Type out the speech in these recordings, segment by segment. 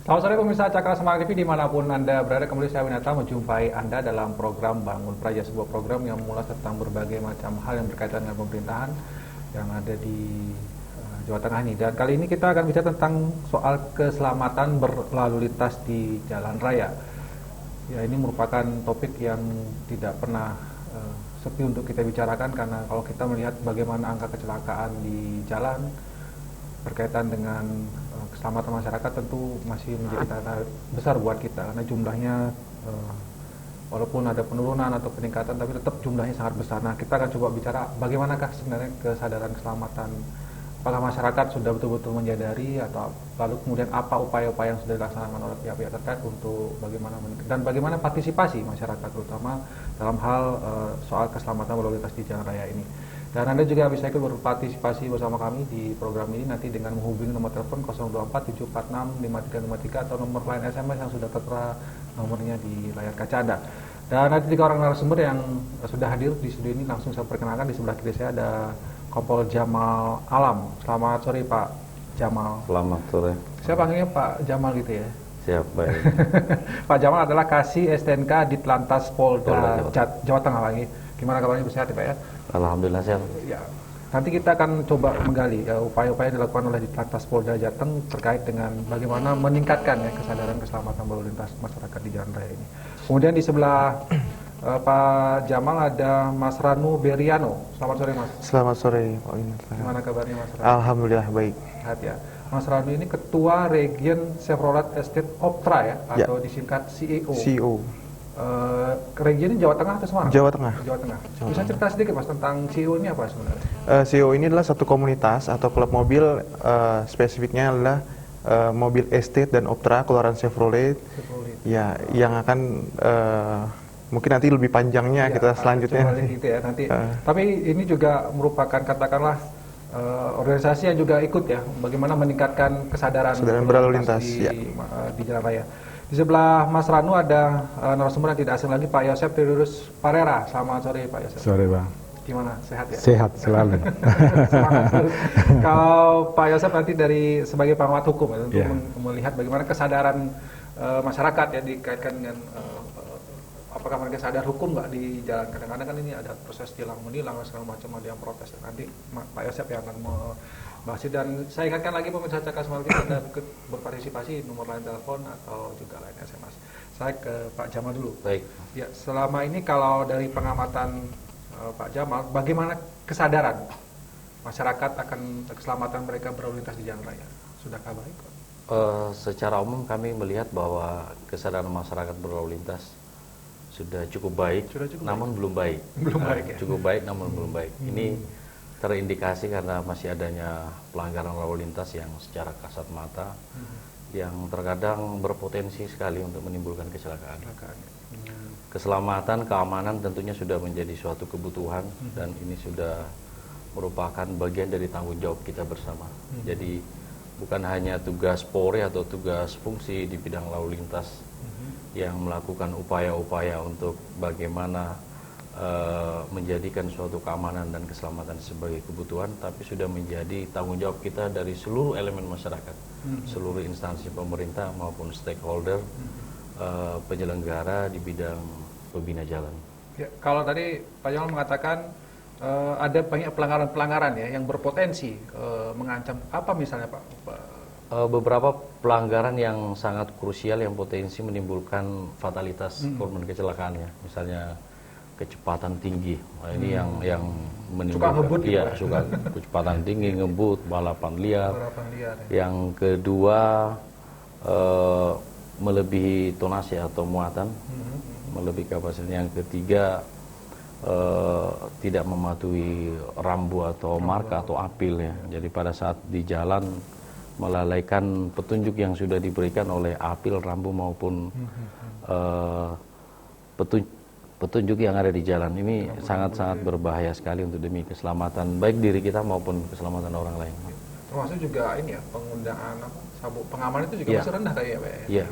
Selamat sore pemirsa Cakra Semarang TV dimanapun Anda berada. Kembali saya Winata menjumpai Anda dalam program Bangun Praja, sebuah program yang mengulas tentang berbagai macam hal yang berkaitan dengan pemerintahan yang ada di Jawa Tengah ini. Dan kali ini kita akan bicara tentang soal keselamatan berlalu lintas di jalan raya. Ya, ini merupakan topik yang tidak pernah sepi untuk kita bicarakan, karena kalau kita melihat bagaimana angka kecelakaan di jalan berkaitan dengan keselamatan masyarakat tentu masih menjadi tanda besar buat kita, karena jumlahnya walaupun ada penurunan atau peningkatan tapi tetap jumlahnya sangat besar. Nah, kita akan coba bicara bagaimanakah sebenarnya kesadaran keselamatan, apakah masyarakat sudah betul-betul menyadari, atau lalu kemudian apa upaya-upaya yang sudah dilaksanakan oleh pihak-pihak terkait untuk bagaimana partisipasi masyarakat terutama dalam hal soal keselamatan berlalu lintas di jalan raya ini. Dan Anda juga bisa ikut berpartisipasi bersama kami di program ini nanti dengan menghubungi nomor telepon 024 746 5353 atau nomor line SMS yang sudah tertera nomornya di layar kaca Anda. Dan nanti 3 orang narasumber yang sudah hadir di studio ini langsung saya perkenalkan. Di sebelah kiri saya ada Kompol Jamal Alam. Selamat sore Pak Jamal. Selamat sore. Saya panggilnya Pak Jamal gitu ya. Siap, baik. Pak Jamal adalah Kasih STNK Ditlantas Polda Jawa Tengah lagi. Gimana kabarnya, sehat ya Pak ya? Alhamdulillah sehat. Ya. Nanti kita akan coba menggali upaya-upaya yang dilakukan oleh Ditlantas Polda Jateng terkait dengan bagaimana meningkatkan kesadaran keselamatan berlalu lintas masyarakat di jalan raya ini. Kemudian di sebelah Pak Jamal ada Mas Ranu Beriano. Selamat sore Mas. Selamat sore Pak Winata. Gimana kabarnya Mas Ranu? Alhamdulillah baik. Sehat ya. Mas Ranu ini Ketua Region Chevrolet Estate Optra ya, atau disingkat CEO. CEO. Region ini Jawa Tengah atau Semarang? Jawa Tengah. Jawa Tengah. Bisa cerita sedikit Mas tentang CEO ini apa sebenarnya? CEO ini adalah satu komunitas atau klub mobil, spesifiknya adalah mobil estate dan Optra keluaran Chevrolet. Ya, yang akan mungkin nanti lebih panjangnya kita selanjutnya. Gitu ya, nanti. Tapi ini juga merupakan katakanlah organisasi yang juga ikut ya, bagaimana meningkatkan kesadaran berlalu lintas di jalan raya. Di sebelah Mas Ranu ada narasumber yang tidak asing lagi, Pak Yosep Theodorus Parera. Selamat sore Pak Yosep. Sore Bang. Gimana, sehat ya? Sehat selalu. Kalau Pak Yosep nanti sebagai pengamat hukum ya, untuk melihat bagaimana kesadaran masyarakat ya dikaitkan dengan apakah mereka sadar hukum nggak di jalan. Kadang-kadang kan ini ada proses tilang menilang segala macam, ada yang protes. Nanti Pak Yosep yang akan bahas. Dan saya ingatkan lagi pemirsa Cakra Semarang TV, Anda berpartisipasi nomor line telepon atau juga line SMS. Saya ke Pak Jamal dulu. Baik. Ya, selama ini kalau dari pengamatan Pak Jamal, bagaimana kesadaran masyarakat akan keselamatan mereka berlalu lintas di jalan raya? Sudahkah baik? Secara umum kami melihat bahwa kesadaran masyarakat berlalu lintas sudah cukup baik, namun belum baik. Belum baik ya? Cukup baik namun belum baik. Ini terindikasi karena masih adanya pelanggaran lalu lintas yang secara kasat mata yang terkadang berpotensi sekali untuk menimbulkan kecelakaan. Keselamatan, keamanan tentunya sudah menjadi suatu kebutuhan dan ini sudah merupakan bagian dari tanggung jawab kita bersama. Jadi bukan hanya tugas Polri atau tugas fungsi di bidang lalu lintas yang melakukan upaya-upaya untuk bagaimana menjadikan suatu keamanan dan keselamatan sebagai kebutuhan, tapi sudah menjadi tanggung jawab kita dari seluruh elemen masyarakat, seluruh instansi pemerintah maupun stakeholder, penyelenggara di bidang pembina jalan. Ya, kalau tadi Pak Jamal mengatakan ada banyak pelanggaran-pelanggaran ya yang berpotensi mengancam, apa misalnya Pak? Beberapa pelanggaran yang sangat krusial yang potensi menimbulkan fatalitas korban kecelakaannya, misalnya kecepatan tinggi. Nah, ini yang menimbulkan suka kecepatan tinggi, ngebut, balapan liar. Yang kedua melebihi tonase atau muatan, melebihi kapasitas. Yang ketiga tidak mematuhi rambu atau marka atau apil ya. Jadi pada saat di jalan melalaikan petunjuk yang sudah diberikan oleh apil, rambu maupun petunjuk yang ada di jalan. Ini sangat-sangat berbahaya sekali untuk demi keselamatan baik diri kita maupun keselamatan orang lain. Termasuk juga ini ya, penggunaan sabuk pengaman itu juga masih rendah kayaknya Pak ya? Iya.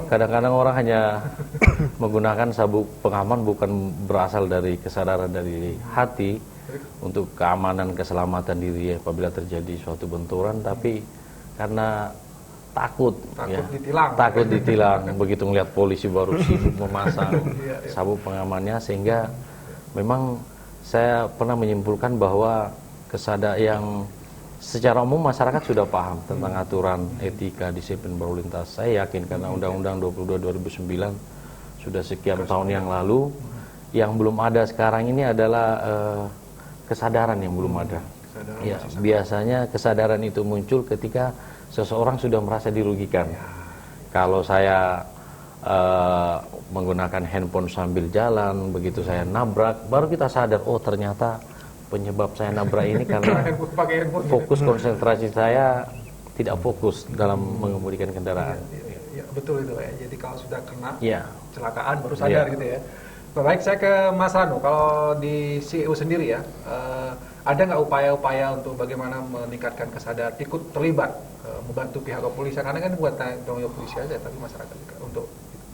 Kadang-kadang orang hanya menggunakan sabuk pengaman bukan berasal dari kesadaran dari hati untuk keamanan keselamatan diri apabila terjadi suatu benturan, tapi karena takut ditilang. Takut ditilang. Begitu ngeliat polisi baru sibuk memasang sabuk pengamannya, sehingga memang saya pernah menyimpulkan bahwa yang secara umum masyarakat sudah paham tentang aturan etika disiplin berlalu lintas. Saya yakin karena Undang-Undang 22 2009 sudah sekian tahun yang lalu, yang belum ada sekarang ini adalah kesadaran yang belum ada. Ya, biasanya kesadaran itu muncul ketika seseorang sudah merasa dirugikan. Kalau saya menggunakan handphone sambil jalan, begitu saya nabrak, baru kita sadar, oh ternyata penyebab saya nabrak ini karena fokus konsentrasi saya tidak fokus dalam mengemudikan kendaraan. Ya, betul itu ya. Jadi kalau sudah kena kecelakaan baru sadar gitu ya. Baik, saya ke Mas Ranu. Kalau di CEO sendiri ya, ada nggak upaya-upaya untuk bagaimana meningkatkan kesadaran, ikut terlibat, membantu pihak kepolisian? Karena kan buat tanggung jawab polisi aja, tapi masyarakat juga. Untuk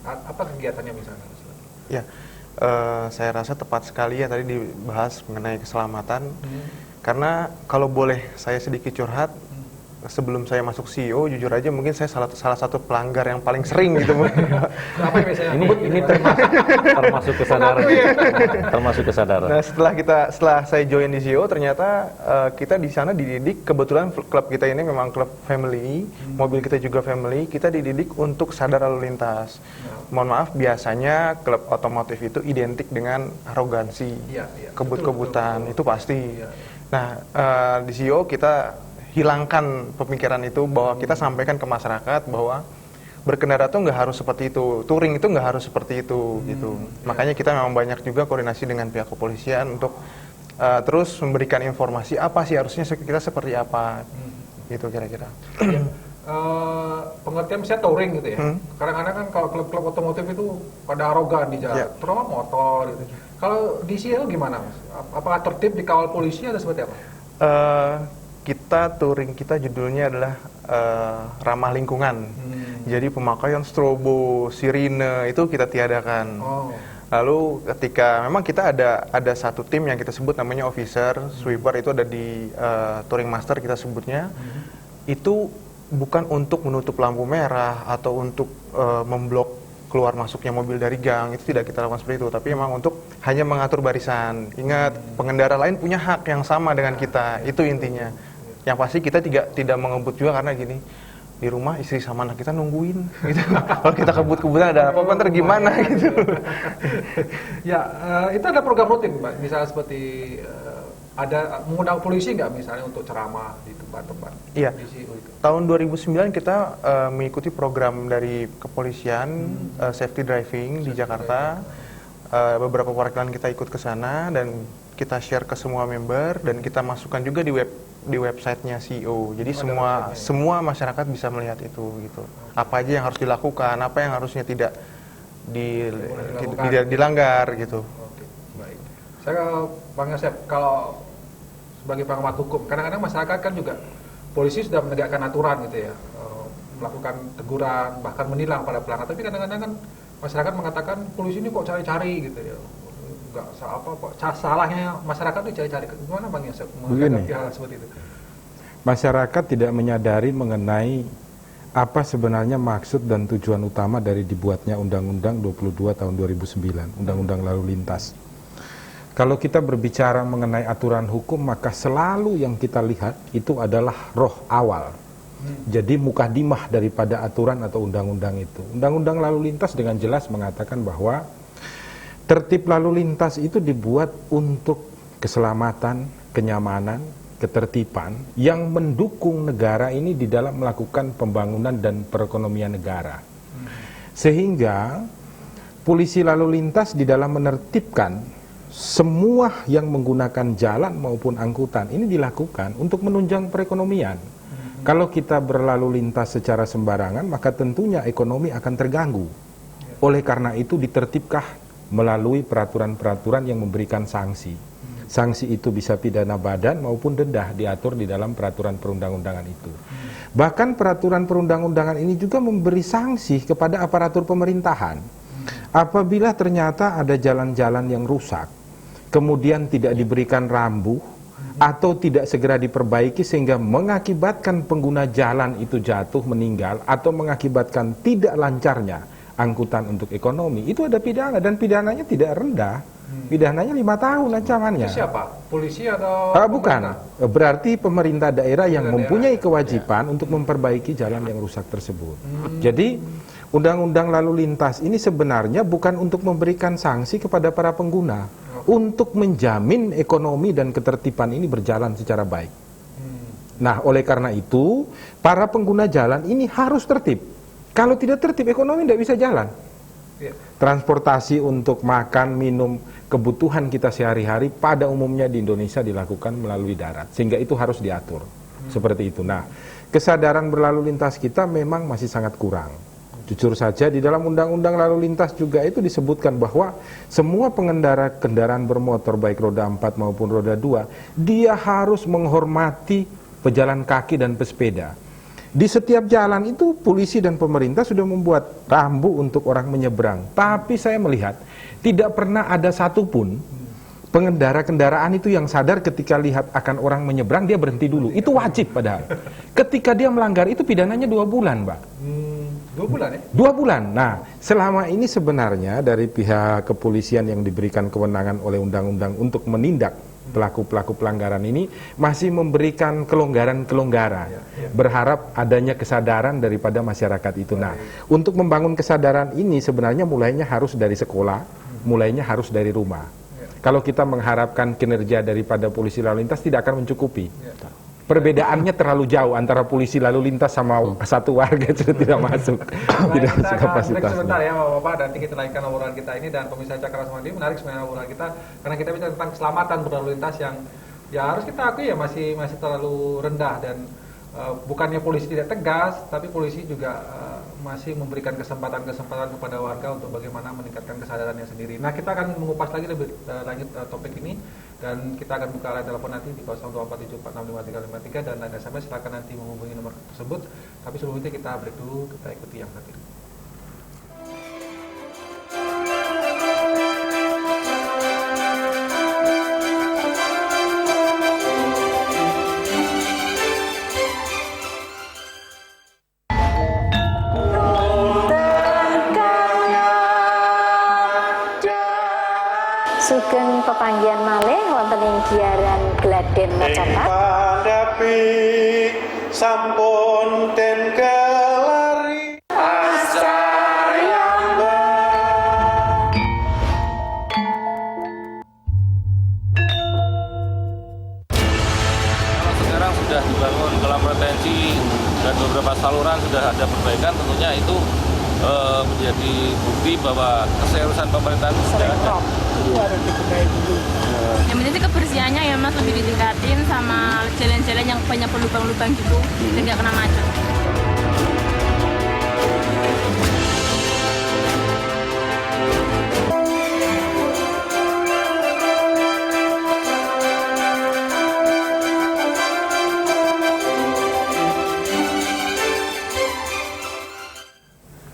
apa kegiatannya misalnya? Ya, saya rasa tepat sekali ya tadi dibahas mengenai keselamatan. Karena kalau boleh saya sedikit curhat, sebelum saya masuk CEO, jujur aja mungkin saya salah satu pelanggar yang paling sering gitu. Apa yang biasanya? Ini termasuk kesadaran. Termasuk kesadaran. Nah, setelah saya join di CEO, ternyata kita di sana dididik, kebetulan klub kita ini memang klub family, mobil kita juga family, kita dididik untuk sadar lalu lintas. Mohon maaf, biasanya klub otomotif itu identik dengan arogansi, kebut-kebutan, itu pasti. Nah, di CEO kita hilangkan pemikiran itu, bahwa kita sampaikan ke masyarakat bahwa berkendara tuh nggak harus seperti itu, touring itu nggak harus seperti itu gitu. Makanya kita memang banyak juga koordinasi dengan pihak kepolisian untuk terus memberikan informasi apa sih harusnya kita seperti apa gitu kira-kira. Pengertian misalnya touring gitu ya. Kadang-kadang kan kalau klub-klub otomotif itu pada arogan di jalan, terutama motor gitu. Kalau di CEO gimana, Mas? Apakah tertib dikawal polisi atau seperti apa? Touring kita judulnya adalah ramah lingkungan. Jadi pemakaian strobo, sirine itu kita tiadakan. Lalu ketika memang kita ada satu tim yang kita sebut namanya officer, sweeper itu ada di touring master kita sebutnya. Itu bukan untuk menutup lampu merah atau untuk memblok keluar masuknya mobil dari gang, itu tidak kita lakukan seperti itu, tapi memang untuk hanya mengatur barisan. Ingat, pengendara lain punya hak yang sama dengan kita, itu intinya. Yang pasti kita tidak mengebut juga, karena gini, di rumah istri sama anak kita nungguin gitu. Kalau kita kebut-kebutan ada apa-apa ntar gimana gitu. Ya, itu ada program rutin Pak, misalnya seperti ada mengundang polisi nggak misalnya untuk ceramah di tempat-tempat? Iya, tahun 2009 kita mengikuti program dari kepolisian safety driving di Jakarta. Beberapa perwakilan kita ikut ke sana dan kita share ke semua member, dan kita masukkan juga di websitenya CEO. Jadi semua masyarakat bisa melihat itu gitu. Apa aja yang harus dilakukan, apa yang harusnya tidak dilanggar gitu. Oke, baik. Saya ke Bang Yosep, kalau sebagai pengamat hukum, kadang-kadang masyarakat kan juga polisi sudah menegakkan aturan gitu ya, melakukan teguran, bahkan menilang pada pelanggar. Tapi kadang-kadang kan masyarakat mengatakan polisi ini kok cari-cari gitu ya. Enggak salahnya masyarakat itu cari-cari. Gimana Bang Yosep menghadapi hal seperti itu? Masyarakat tidak menyadari mengenai apa sebenarnya maksud dan tujuan utama dari dibuatnya Undang-Undang 22 tahun 2009, Undang-Undang Lalu Lintas. Kalau kita berbicara mengenai aturan hukum, maka selalu yang kita lihat itu adalah roh awal. Jadi mukadimah daripada aturan atau undang-undang itu. Undang-Undang Lalu Lintas dengan jelas mengatakan bahwa tertib lalu lintas itu dibuat untuk keselamatan, kenyamanan, ketertiban yang mendukung negara ini di dalam melakukan pembangunan dan perekonomian negara. Sehingga polisi lalu lintas di dalam menertibkan semua yang menggunakan jalan maupun angkutan ini dilakukan untuk menunjang perekonomian. Kalau kita berlalu lintas secara sembarangan, maka tentunya ekonomi akan terganggu. Oleh karena itu ditertibkah melalui peraturan-peraturan yang memberikan sanksi. Sanksi itu bisa pidana badan maupun denda, diatur di dalam peraturan perundang-undangan itu. Bahkan peraturan perundang-undangan ini juga memberi sanksi kepada aparatur pemerintahan. Apabila ternyata ada jalan-jalan yang rusak, kemudian tidak diberikan rambu, atau tidak segera diperbaiki sehingga mengakibatkan pengguna jalan itu jatuh meninggal atau mengakibatkan tidak lancarnya angkutan untuk ekonomi, itu ada pidana dan pidananya tidak rendah. Pidananya 5 tahun ancamannya. Itu siapa? Polisi atau Bukan. pemerintah? Berarti pemerintah daerah yang Pemerintah mempunyai daerah. kewajiban untuk memperbaiki jalan yang rusak tersebut. Jadi undang-undang lalu lintas ini sebenarnya bukan untuk memberikan sanksi kepada para pengguna, untuk menjamin ekonomi dan ketertiban ini berjalan secara baik. Nah, oleh karena itu, para pengguna jalan ini harus tertib. Kalau tidak tertib, ekonomi tidak bisa jalan. Iya. Transportasi untuk makan, minum, kebutuhan kita sehari-hari pada umumnya di Indonesia dilakukan melalui darat, sehingga itu harus diatur. Seperti itu. Nah, kesadaran berlalu lintas kita memang masih sangat kurang. Jujur saja di dalam undang-undang lalu lintas juga itu disebutkan bahwa semua pengendara kendaraan bermotor baik roda 4 maupun roda 2 dia harus menghormati pejalan kaki dan pesepeda. Di setiap jalan itu polisi dan pemerintah sudah membuat rambu untuk orang menyeberang. Tapi saya melihat tidak pernah ada satupun pengendara kendaraan itu yang sadar ketika lihat akan orang menyeberang dia berhenti dulu. Itu wajib padahal. Ketika dia melanggar itu pidananya 2 bulan, Pak. 2 bulan ya? 2 bulan. Nah, selama ini sebenarnya dari pihak kepolisian yang diberikan kewenangan oleh undang-undang untuk menindak pelaku-pelaku pelanggaran ini masih memberikan kelonggaran-kelonggaran. Berharap adanya kesadaran daripada masyarakat itu. Nah, untuk membangun kesadaran ini sebenarnya mulainya harus dari sekolah, mulainya harus dari rumah. Kalau kita mengharapkan kinerja daripada polisi lalu lintas tidak akan mencukupi. Perbedaannya terlalu jauh antara polisi lalu lintas sama satu warga sudah tidak masuk. Tidak masuk Kita akan break kapasitasnya. sebentar ya Bapak-Bapak, nanti kita lanjutkan obrolan kita ini. Dan pemirsa Cakra Semanggi, menarik sebenarnya obrolan kita karena kita bicara tentang keselamatan berlalu lintas yang ya harus kita akui ya masih terlalu rendah. Dan bukannya polisi tidak tegas, tapi polisi juga masih memberikan kesempatan-kesempatan kepada warga untuk bagaimana meningkatkan kesadarannya sendiri. Nah, kita akan mengupas lagi lebih lanjut topik ini, dan kita akan buka line telepon nanti di 0247465353 dan line SMS silakan nanti menghubungi nomor tersebut. Tapi sebelum itu kita break dulu, kita ikuti yang satu ini. Sugeng pepanggihan malih wonten ing giaran Gladen Mocopat. Pandapi sampun ten kelari asayamba. Sekarang sudah dibangun kolam retensi dan beberapa saluran sudah ada perbaikan, tentunya itu menjadi bukti bahwa keseriusan pemerintahan sudah ada. Yang penting sih kebersihannya ya Mas, lebih ditingkatin sama jalan-jalan yang banyak lubang-lubang gitu, tidak kena macet.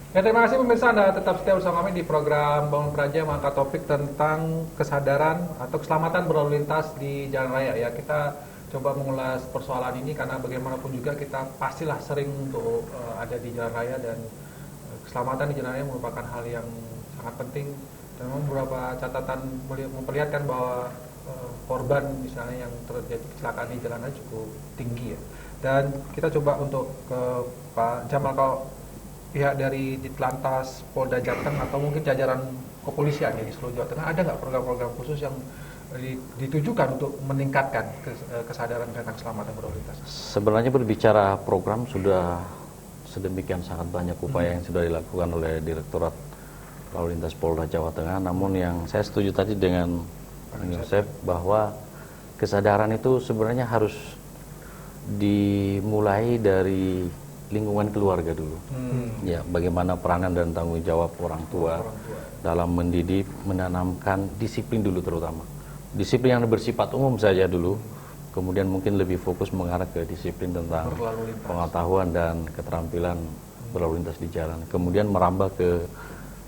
Ya, terima kasih pemirsa, Anda tetap setia bersama kami di program Bangun Praja mengangkat topik tentang kesadaran atau keselamatan berlalu lintas di jalan raya. Ya, kita coba mengulas persoalan ini karena bagaimanapun juga kita pastilah sering untuk ada di jalan raya, dan keselamatan di jalan raya merupakan hal yang sangat penting. Dan memang beberapa catatan memperlihatkan bahwa korban misalnya yang terjadi kecelakaan di jalan raya cukup tinggi ya. Dan kita coba untuk ke Pak Jamal, kalau pihak dari Ditlantas Polda Jateng atau mungkin jajaran kepolisian ya di seluruh Jawa Tengah, ada nggak program-program khusus yang ditujukan untuk meningkatkan kesadaran tentang keselamatan berlalu lintas? Sebenarnya berbicara program sudah sedemikian sangat banyak upaya yang sudah dilakukan oleh Direktorat Lalu Lintas Polda Jawa Tengah. Namun yang saya setuju tadi dengan Pak Yosef bahwa kesadaran itu sebenarnya harus dimulai dari lingkungan keluarga dulu. Ya, bagaimana peranan dan tanggung jawab orang tua dalam mendidik, menanamkan disiplin dulu, terutama disiplin yang bersifat umum saja dulu, kemudian mungkin lebih fokus mengarah ke disiplin tentang pengetahuan dan keterampilan berlalu lintas di jalan, kemudian merambah ke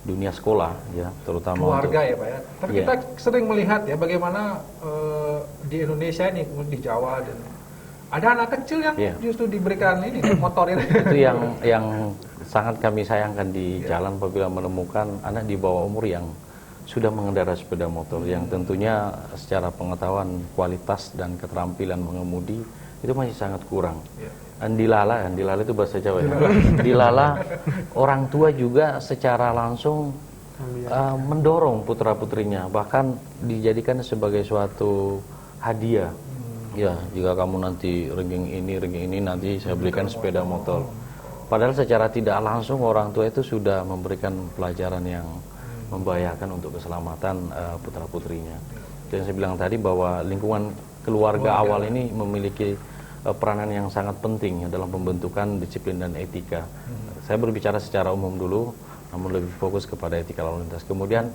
dunia sekolah ya, terutama keluarga untuk, ya Pak ya. Tapi Iya. kita sering melihat ya bagaimana di Indonesia ini, di Jawa dan ada anak kecil yang Iya. justru diberikan ini motor ini. itu yang sangat kami sayangkan di jalan apabila menemukan anak di bawah umur yang sudah mengendarai sepeda motor yang tentunya secara pengetahuan kualitas dan keterampilan mengemudi itu masih sangat kurang. Andilala itu bahasa Jawa ya. Dilala orang tua juga secara langsung mendorong putra-putrinya, bahkan dijadikan sebagai suatu hadiah. Ya, jika kamu nanti ranking ini nanti saya berikan sepeda motor. Padahal secara tidak langsung orang tua itu sudah memberikan pelajaran yang membahayakan untuk keselamatan putra-putrinya. Dan saya bilang tadi bahwa lingkungan keluarga awal ini memiliki peranan yang sangat penting dalam pembentukan disiplin dan etika. Saya berbicara secara umum dulu, namun lebih fokus kepada etika lalu lintas. Kemudian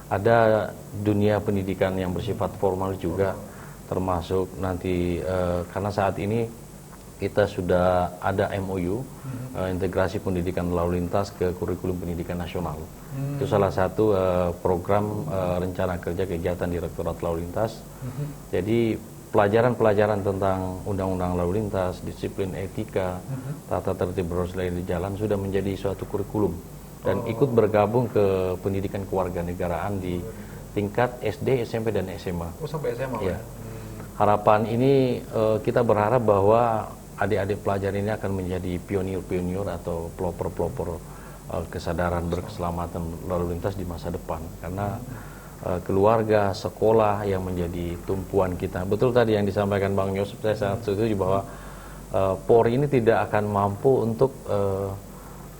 ada dunia pendidikan yang bersifat formal juga, termasuk nanti karena saat ini kita sudah ada MOU, integrasi pendidikan lalu lintas ke kurikulum pendidikan nasional. Itu salah satu program rencana kerja kegiatan Direktorat Lalu Lintas. Jadi pelajaran-pelajaran tentang undang-undang lalu lintas, disiplin etika, tata tertib berlalu di jalan sudah menjadi suatu kurikulum dan ikut bergabung ke pendidikan kewarganegaraan di tingkat SD, SMP dan SMA. Oh, sampai SMA Ya. ya. Harapan ini kita berharap bahwa adik-adik pelajar ini akan menjadi pionir-pionir atau pelopor-pelopor kesadaran berkeselamatan lalu lintas di masa depan, karena keluarga, sekolah yang menjadi tumpuan kita. Betul tadi yang disampaikan Bang Yosef, saya sangat setuju bahwa Polri ini tidak akan mampu untuk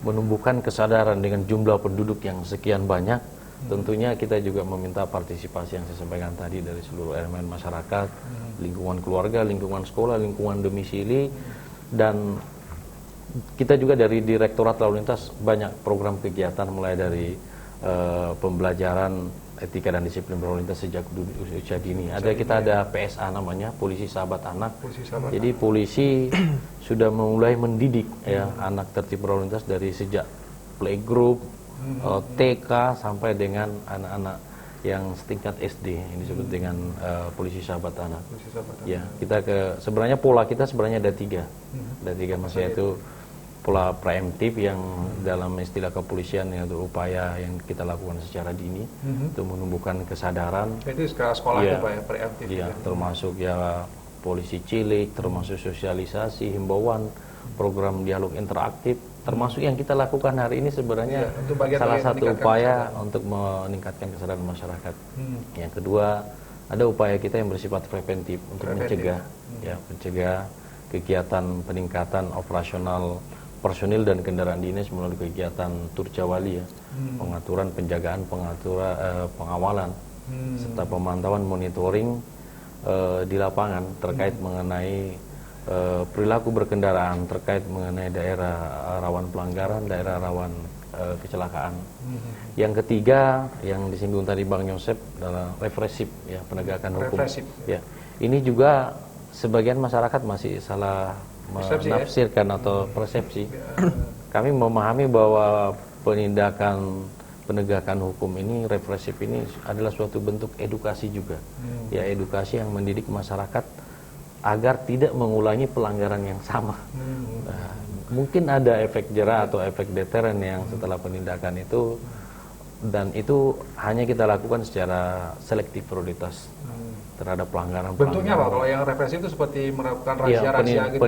menumbuhkan kesadaran dengan jumlah penduduk yang sekian banyak. Tentunya kita juga meminta partisipasi yang saya sampaikan tadi dari seluruh elemen masyarakat, lingkungan keluarga, lingkungan sekolah, lingkungan domisili, dan kita juga dari Direktorat Lalu Lintas banyak program kegiatan mulai dari pembelajaran etika dan disiplin berlalu lintas sejak usia dini. Kita ada PSA namanya, Polisi Sahabat Anak. Jadi polisi sudah mulai mendidik ya anak tertib berlalu lintas dari sejak playgroup, TK sampai dengan anak-anak yang setingkat SD. Ini disebut dengan Polisi Sahabat Anak. Ya, sebenarnya pola kita sebenarnya ada tiga. Ada tiga, maksudnya itu pola preemptif yang dalam istilah kepolisian yaitu upaya yang kita lakukan secara dini untuk menumbuhkan kesadaran. Itu sekolah Ya, itu Pak ya, preemptif. ya, termasuk ya polisi cilik, termasuk sosialisasi, himbauan, program dialog interaktif, termasuk yang kita lakukan hari ini sebenarnya untuk bagian salah dari satu meningkatkan upaya kesadaran. untuk meningkatkan kesadaran masyarakat. Yang kedua, ada upaya kita yang bersifat preventif untuk mencegah kegiatan peningkatan operasional personil dan kendaraan dinas melalui kegiatan Turjawali ya, pengaturan, penjagaan, pengawalan, serta pemantauan monitoring di lapangan terkait mengenai perilaku berkendaraan, terkait mengenai daerah rawan pelanggaran, daerah rawan kecelakaan. Yang ketiga yang disinggung tadi Bang Yosef adalah represif ya, penegakan hukum. Represif. Ya. Ini juga sebagian masyarakat masih salah menafsirkan atau persepsi. Kami memahami bahwa penegakan hukum ini, represif ini adalah suatu bentuk edukasi juga. Ya, edukasi yang mendidik masyarakat agar tidak mengulangi pelanggaran yang sama. Nah, mungkin ada efek jera atau efek deteren yang setelah penindakan itu, dan itu hanya kita lakukan secara selektif prioritas terhadap pelanggaran. Bentuknya Pak, kalau yang represif itu seperti melakukan Ya, razia-razia gitu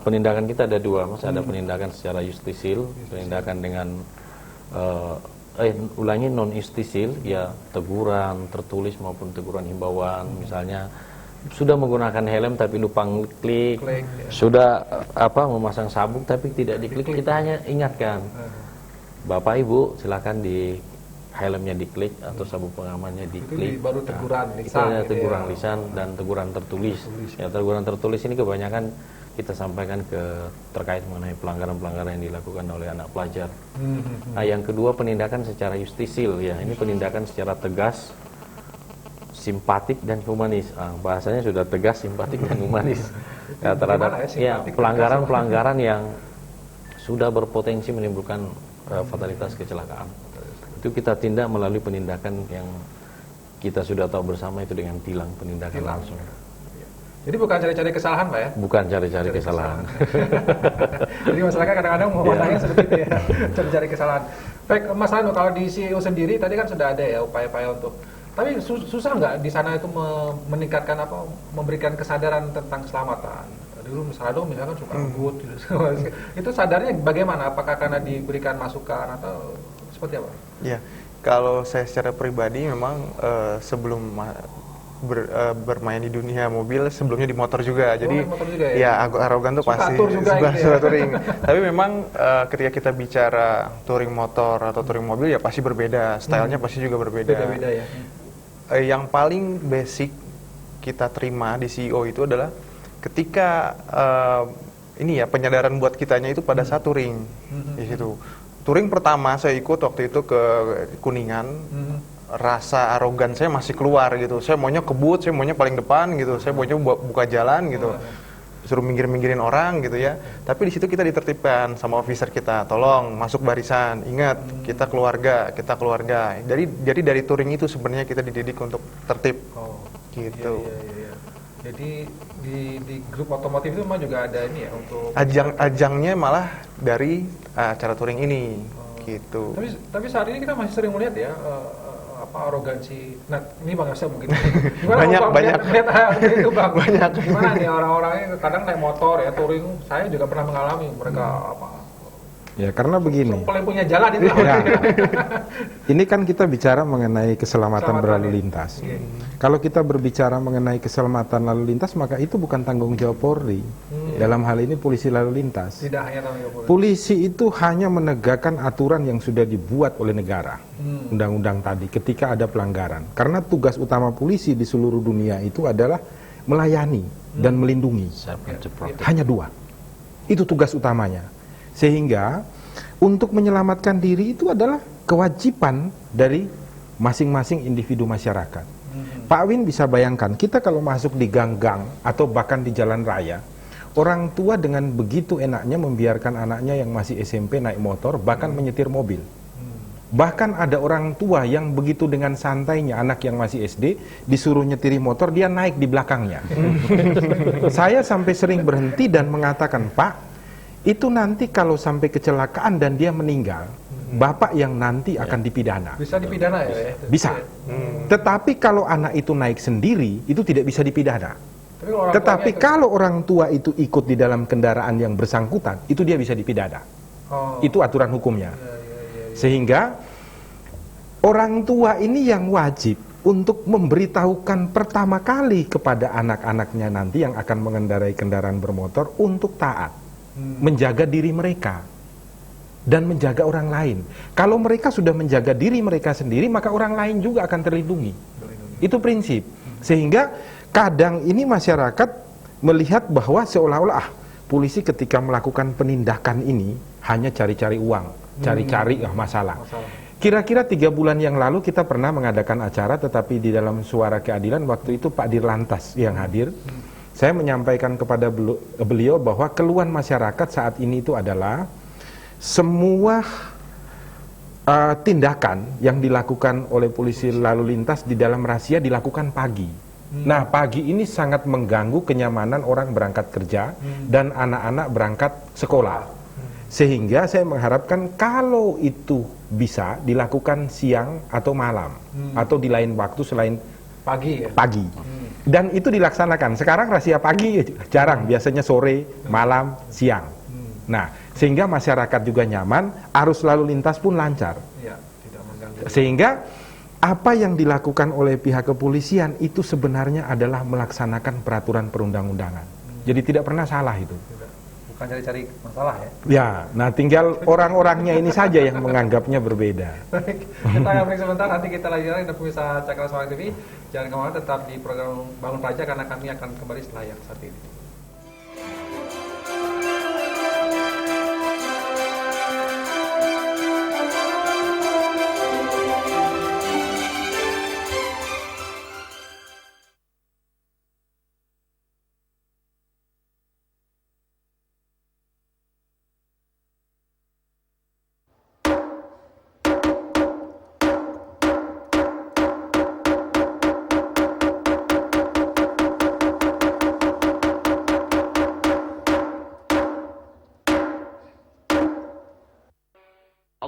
penindakan kita ada dua, Mas. Ada penindakan secara justisil, penindakan dengan non justisil, ya teguran tertulis maupun teguran himbauan, misalnya sudah menggunakan helm tapi lupa ngeklik, sudah memasang sabuk tapi tidak diklik, kita hanya ingatkan, Bapak Ibu silakan di helmnya diklik atau sabuk pengamannya diklik. Itu baru teguran lisan. Itu ada gitu teguran ya. lisan dan teguran tertulis. Ya, teguran tertulis ini kebanyakan kita sampaikan terkait mengenai pelanggaran-pelanggaran yang dilakukan oleh anak pelajar. Nah, yang kedua penindakan secara justisil ya. Ini penindakan secara tegas, simpatik dan humanis. Bahasanya sudah tegas, simpatik dan humanis. Ya, terhadap pelanggaran-pelanggaran yang sudah berpotensi menimbulkan fatalitas kecelakaan. Itu kita tindak melalui penindakan yang kita sudah tahu bersama, itu dengan tilang, penindakan langsung. Jadi bukan cari-cari kesalahan, Pak ya? Bukan cari-cari kesalahan. Jadi masyarakat kadang-kadang memandangnya seperti itu ya, cari-cari kesalahan. Baik, Mas Rano, kalau di CEO sendiri tadi kan sudah ada ya upaya-upaya untuk, tapi susah nggak di sana itu meningkatkan apa, memberikan kesadaran tentang keselamatan? Dulu Mas Rano misalkan suka ngebut, itu sadarnya bagaimana? Apakah karena diberikan masukan atau seperti apa? Ya, kalau saya secara pribadi memang sebelum bermain di dunia mobil, sebelumnya di motor juga. Jadi motor juga ya aku arogan tuh suka pasti suka touring. Tapi memang ketika kita bicara touring motor atau touring mobil ya pasti berbeda, stylenya pasti juga berbeda. Beda-beda ya. Yang paling basic kita terima di CEO itu adalah ketika ini ya penyadaran buat kitanya itu pada saat touring di situ. Touring pertama saya ikut waktu itu ke Kuningan. Rasa arogan saya masih keluar gitu. Saya maunya kebut, saya maunya paling depan gitu. Saya maunya buka jalan gitu. Suruh minggir-minggirin orang gitu ya. Tapi di situ kita ditertibkan sama officer kita. Tolong masuk barisan. Ingat, kita keluarga, kita keluarga. Jadi dari touring itu sebenarnya kita dididik untuk tertib. Gitu. Iya. Jadi di grup otomotif itu memang juga ada ini ya untuk Ajangnya malah dari acara touring ini. Gitu. Tapi saat ini kita masih sering melihat ya arogansi. Nah, ini Bang Yosef mungkin. Gimana banyak. Itu Bang. Banyak. Gimana nih orang-orangnya kadang naik motor ya touring, saya juga pernah mengalami mereka Ya, karena begini. paling punya jalan itu. Ya, ini kan kita bicara mengenai keselamatan berlalu lintas. Kalau kita berbicara mengenai keselamatan lalu lintas, maka itu bukan tanggung jawab Polri. Dalam hal ini polisi lalu lintas. Tidak hanya tanggung jawab Polri. Polisi itu hanya menegakkan aturan yang sudah dibuat oleh negara. Undang-undang tadi ketika ada pelanggaran. Karena tugas utama polisi di seluruh dunia itu adalah melayani dan melindungi. Hanya dua. Itu tugas utamanya. Sehingga untuk menyelamatkan diri itu adalah kewajiban dari masing-masing individu masyarakat. Pak Win bisa bayangkan, kita kalau masuk di gang-gang atau bahkan di jalan raya, orang tua dengan begitu enaknya membiarkan anaknya yang masih SMP naik motor, bahkan menyetir mobil. Bahkan ada orang tua yang begitu dengan santainya anak yang masih SD disuruh nyetiri motor, dia naik di belakangnya. Saya sampai sering berhenti dan mengatakan, Pak, itu nanti kalau sampai kecelakaan dan dia meninggal, bapak yang nanti akan dipidana. Bisa dipidana ya? Bisa. Tetapi kalau anak itu naik sendiri, itu tidak bisa dipidana. Tetapi kalau orang tua itu ikut di dalam kendaraan yang bersangkutan, itu dia bisa dipidana. Itu aturan hukumnya. Sehingga orang tua ini yang wajib untuk memberitahukan pertama kali kepada anak-anaknya nanti yang akan mengendarai kendaraan bermotor untuk taat. Menjaga diri mereka dan menjaga orang lain. Kalau mereka sudah menjaga diri mereka sendiri, maka orang lain juga akan terlindungi. Itu prinsip. Sehingga kadang ini masyarakat melihat bahwa seolah-olah polisi ketika melakukan penindakan ini hanya cari-cari uang, cari-cari masalah. Kira-kira 3 bulan yang lalu kita pernah mengadakan acara, tetapi di dalam Suara Keadilan waktu itu Pak Dirlantas yang hadir. Saya menyampaikan kepada beliau bahwa keluhan masyarakat saat ini itu adalah semua tindakan yang dilakukan oleh polisi lalu lintas di dalam razia dilakukan pagi. Nah, pagi ini sangat mengganggu kenyamanan orang berangkat kerja dan anak-anak berangkat sekolah. Sehingga saya mengharapkan kalau itu bisa dilakukan siang atau malam atau di lain waktu selain pagi. Dan itu dilaksanakan. Sekarang razia pagi jarang, biasanya sore, malam, siang. Nah, sehingga masyarakat juga nyaman, arus lalu lintas pun lancar. Ya, tidak mengganggu. Sehingga apa yang dilakukan oleh pihak kepolisian itu sebenarnya adalah melaksanakan peraturan perundang-undangan. Jadi tidak pernah salah itu. Bukan cari-cari masalah ya. Ya, nah tinggal orang-orangnya ini saja yang menganggapnya berbeda. Baik, kita akan break sebentar, nanti kita lanjut lagi. Anda bisa cek Semarang TV. Jangan kemana-mana, tetap di program Bangun Praja karena kami akan kembali setelah yang satu ini.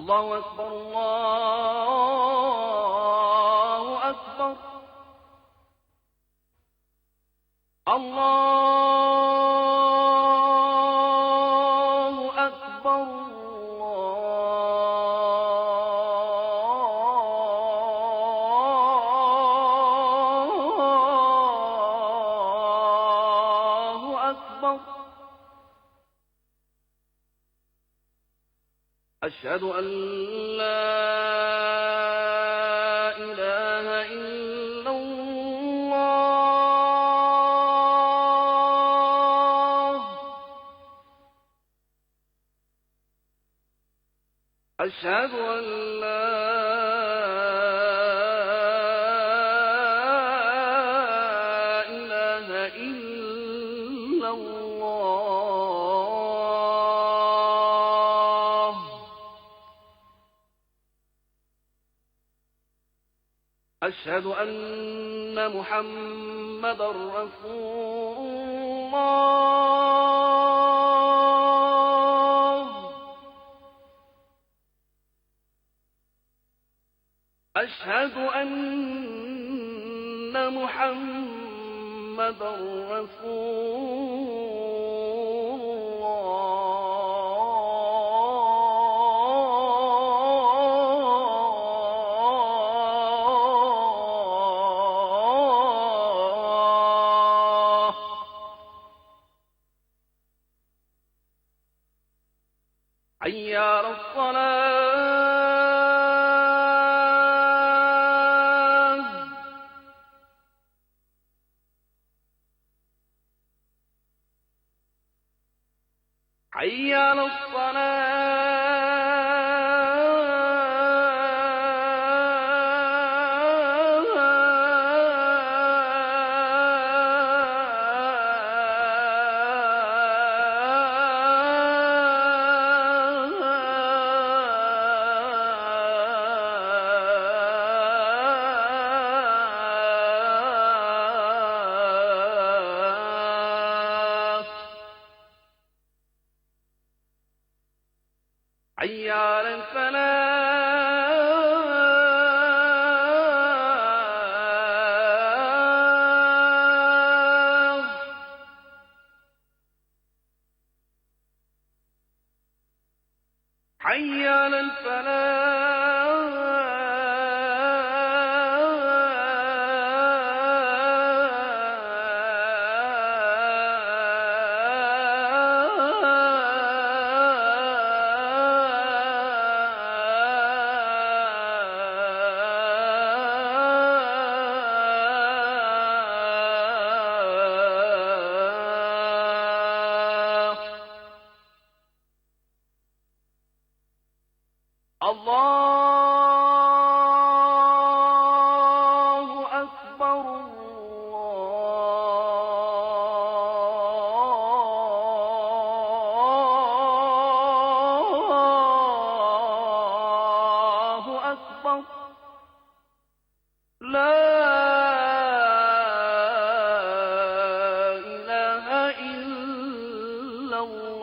الله أكبر الله أكبر الله أكبر الله أكبر أشهد أن لا إله إلا الله أشهد أن لا إله إلا الله أشهد أن محمدا رسول الله أشهد أن محمدا رسول الله حي على الصلاة حي على الصلاة حي على الفلاح حي على الفلاح الله أكبر الله أكبر لا إله إلا الله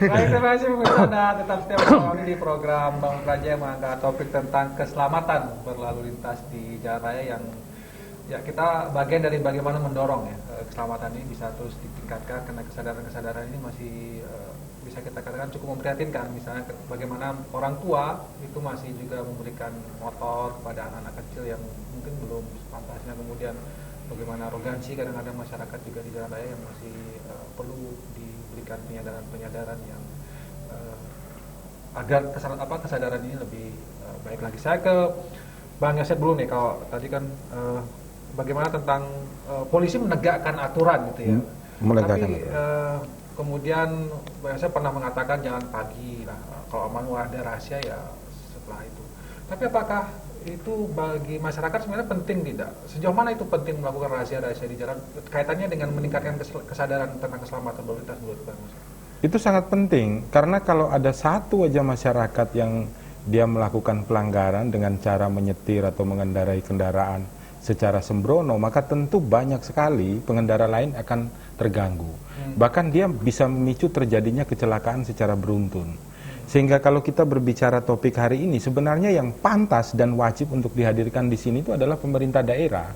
Baik, terima kasih pemirsa Anda tetap setia bersama kami di program Bangun Praja yang mengangkat topik tentang keselamatan berlalu lintas di jalan raya yang ya kita bagian dari bagaimana mendorong ya keselamatan ini bisa terus ditingkatkan karena kesadaran-kesadaran ini masih bisa kita katakan cukup memprihatinkan. Misalnya bagaimana orang tua itu masih juga memberikan motor kepada anak-anak kecil yang mungkin belum sepantasnya, kemudian bagaimana arogansi kadang-kadang masyarakat juga di jalan raya yang masih perlu diberikan penyadaran yang agar kesadaran ini lebih baik lagi. Saya ke Bang Yosep dulu nih, kalau tadi kan bagaimana tentang polisi menegakkan aturan gitu ya. Tapi kemudian Bang Yosep pernah mengatakan jangan pagi lah, kalau memang ada rahasia ya setelah itu. Tapi apakah itu bagi masyarakat sebenarnya penting tidak? Sejauh mana itu penting melakukan rahasia-rahasia di jalan kaitannya dengan meningkatkan kesadaran tentang keselamatan berlalu lintas menurut Bang? Itu sangat penting karena kalau ada satu aja masyarakat yang dia melakukan pelanggaran dengan cara menyetir atau mengendarai kendaraan secara sembrono, maka tentu banyak sekali pengendara lain akan terganggu. Bahkan dia bisa memicu terjadinya kecelakaan secara beruntun. Sehingga kalau kita berbicara topik hari ini, sebenarnya yang pantas dan wajib untuk dihadirkan di sini itu adalah pemerintah daerah.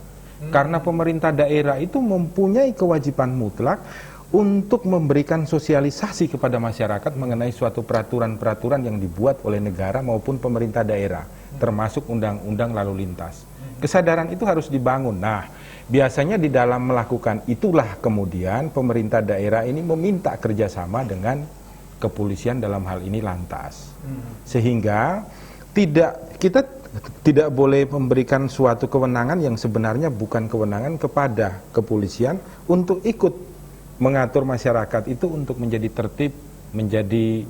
Karena pemerintah daerah itu mempunyai kewajiban mutlak untuk memberikan sosialisasi kepada masyarakat mengenai suatu peraturan-peraturan yang dibuat oleh negara maupun pemerintah daerah, termasuk undang-undang lalu lintas. Kesadaran itu harus dibangun. Nah, biasanya di dalam melakukan itulah kemudian pemerintah daerah ini meminta kerjasama dengan kepolisian, dalam hal ini Lantas. Sehingga kita tidak boleh memberikan suatu kewenangan yang sebenarnya bukan kewenangan kepada kepolisian untuk ikut mengatur masyarakat itu untuk menjadi tertib, menjadi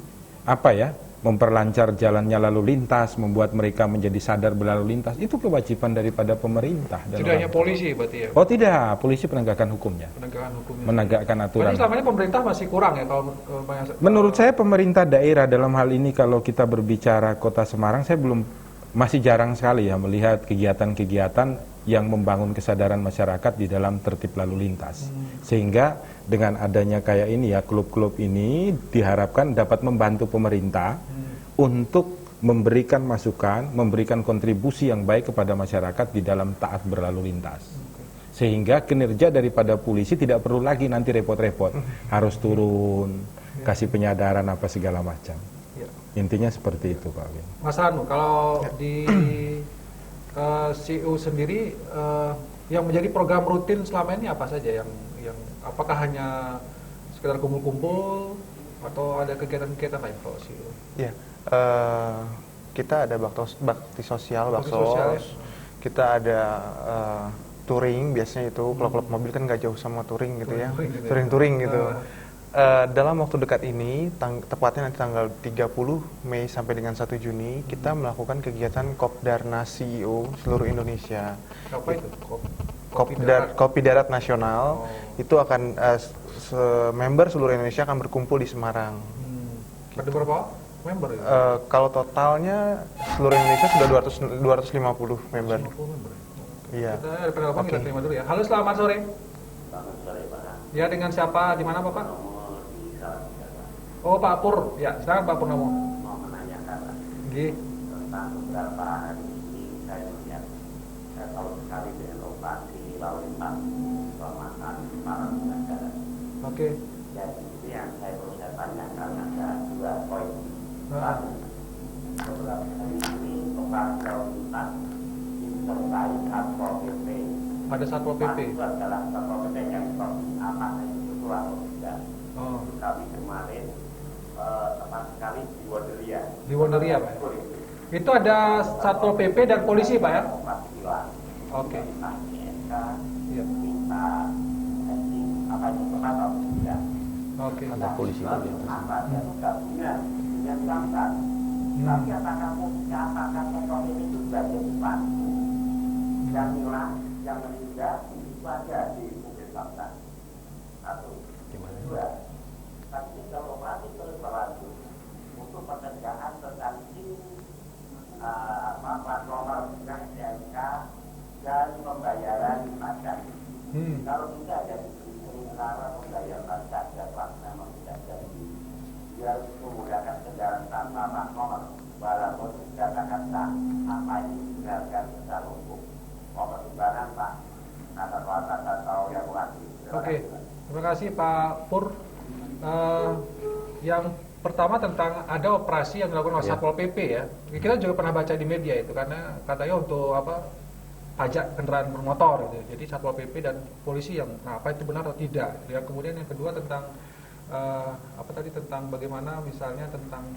memperlancar jalannya lalu lintas, membuat mereka menjadi sadar berlalu lintas. Itu kewajiban daripada pemerintah. Tidak hanya polisi berarti ya? Oh tidak, polisi penegakan hukumnya. Menegakkan aturan. Jadi selama ini pemerintah masih kurang ya kalau menurut saya pemerintah daerah dalam hal ini, kalau kita berbicara Kota Semarang, saya masih jarang sekali ya melihat kegiatan-kegiatan yang membangun kesadaran masyarakat di dalam tertib lalu lintas. Sehingga dengan adanya kayak ini ya, klub-klub ini diharapkan dapat membantu pemerintah untuk memberikan masukan, memberikan kontribusi yang baik kepada masyarakat di dalam taat berlalu lintas. Sehingga kinerja daripada polisi tidak perlu lagi nanti repot-repot, harus turun, kasih penyadaran apa segala macam. Intinya seperti itu Pak Win. Mas Hanu, kalau di CU sendiri yang menjadi program rutin selama ini apa saja yang apakah hanya sekedar kumpul-kumpul atau ada kegiatan-kegiatan lain kalau CU? Ya, kita ada bakti sosial, baksos. Ya? Kita ada touring, biasanya itu klub-klub mobil kan nggak jauh sama touring gitu ya. Touring-touring gitu. Dalam waktu dekat ini, tepatnya nanti tanggal 30 Mei sampai dengan 1 Juni, kita melakukan kegiatan Kopdarnas CEO seluruh Indonesia. Apa itu? Kopi Darat Nasional. Itu akan member seluruh Indonesia akan berkumpul di Semarang. Ada berapa member? Kalau totalnya seluruh Indonesia sudah 250 member. 250 member. Iya. Kita ada penelpon, kita terima dulu ya. Halo, selamat sore. Selamat sore Pak. Ya, dengan siapa? Di mana Bapak? Oh, Pak Pur. Ya, silakan Pak Purnomo. Mau menanyakan tentang beberapa hari ini saya melihat kalau sekali dengan operasi lalu lintas keselamatan para pengendara. Oke. Jadi itu yang saya perlu tanyakan, ada 2 poin. Beberapa hari ini operasi lalu lintas disertai Satpol PP. Ada Satpol PP. Itu adalah Satpol PP yang seperti apa itu atau tidak. Kami kemarin tepat sekali di Wonderia. Di Wonderia Pak? Itu ada Satpol PP dan polisi Pak ya? Oke. Minta apa itu tepat atau tidak. Oke. Ada polisi juga. Apa yang gabungan dengan Samsat. Tapi apakah Satpol PP itu sebagai pelaku dan hilang yang meninggal itu ada di mobil Samsat. Satu. Dua. Tapi kalau masih terus berlanjut untuk pencegahan tentang plat nomor STNK dan pembayaran pajak. Kalau tidak ada sementara pembayaran pajak dan plat memang tidak jadi, dia menggunakan kendaraan tanpa plat nomor walaupun dikatakan sah. Apa ini dibenarkan secara hukum? Mau pertimbangan Pak atas watak atau yang lagi. Oke, terima kasih Pak Pur. Yang pertama tentang ada operasi yang dilakukan oleh Satpol PP ya. Kita juga pernah baca di media itu karena katanya untuk pajak kendaraan bermotor gitu. Jadi Satpol PP dan polisi yang apa itu benar atau tidak. Ya, kemudian yang kedua tentang tentang bagaimana misalnya tentang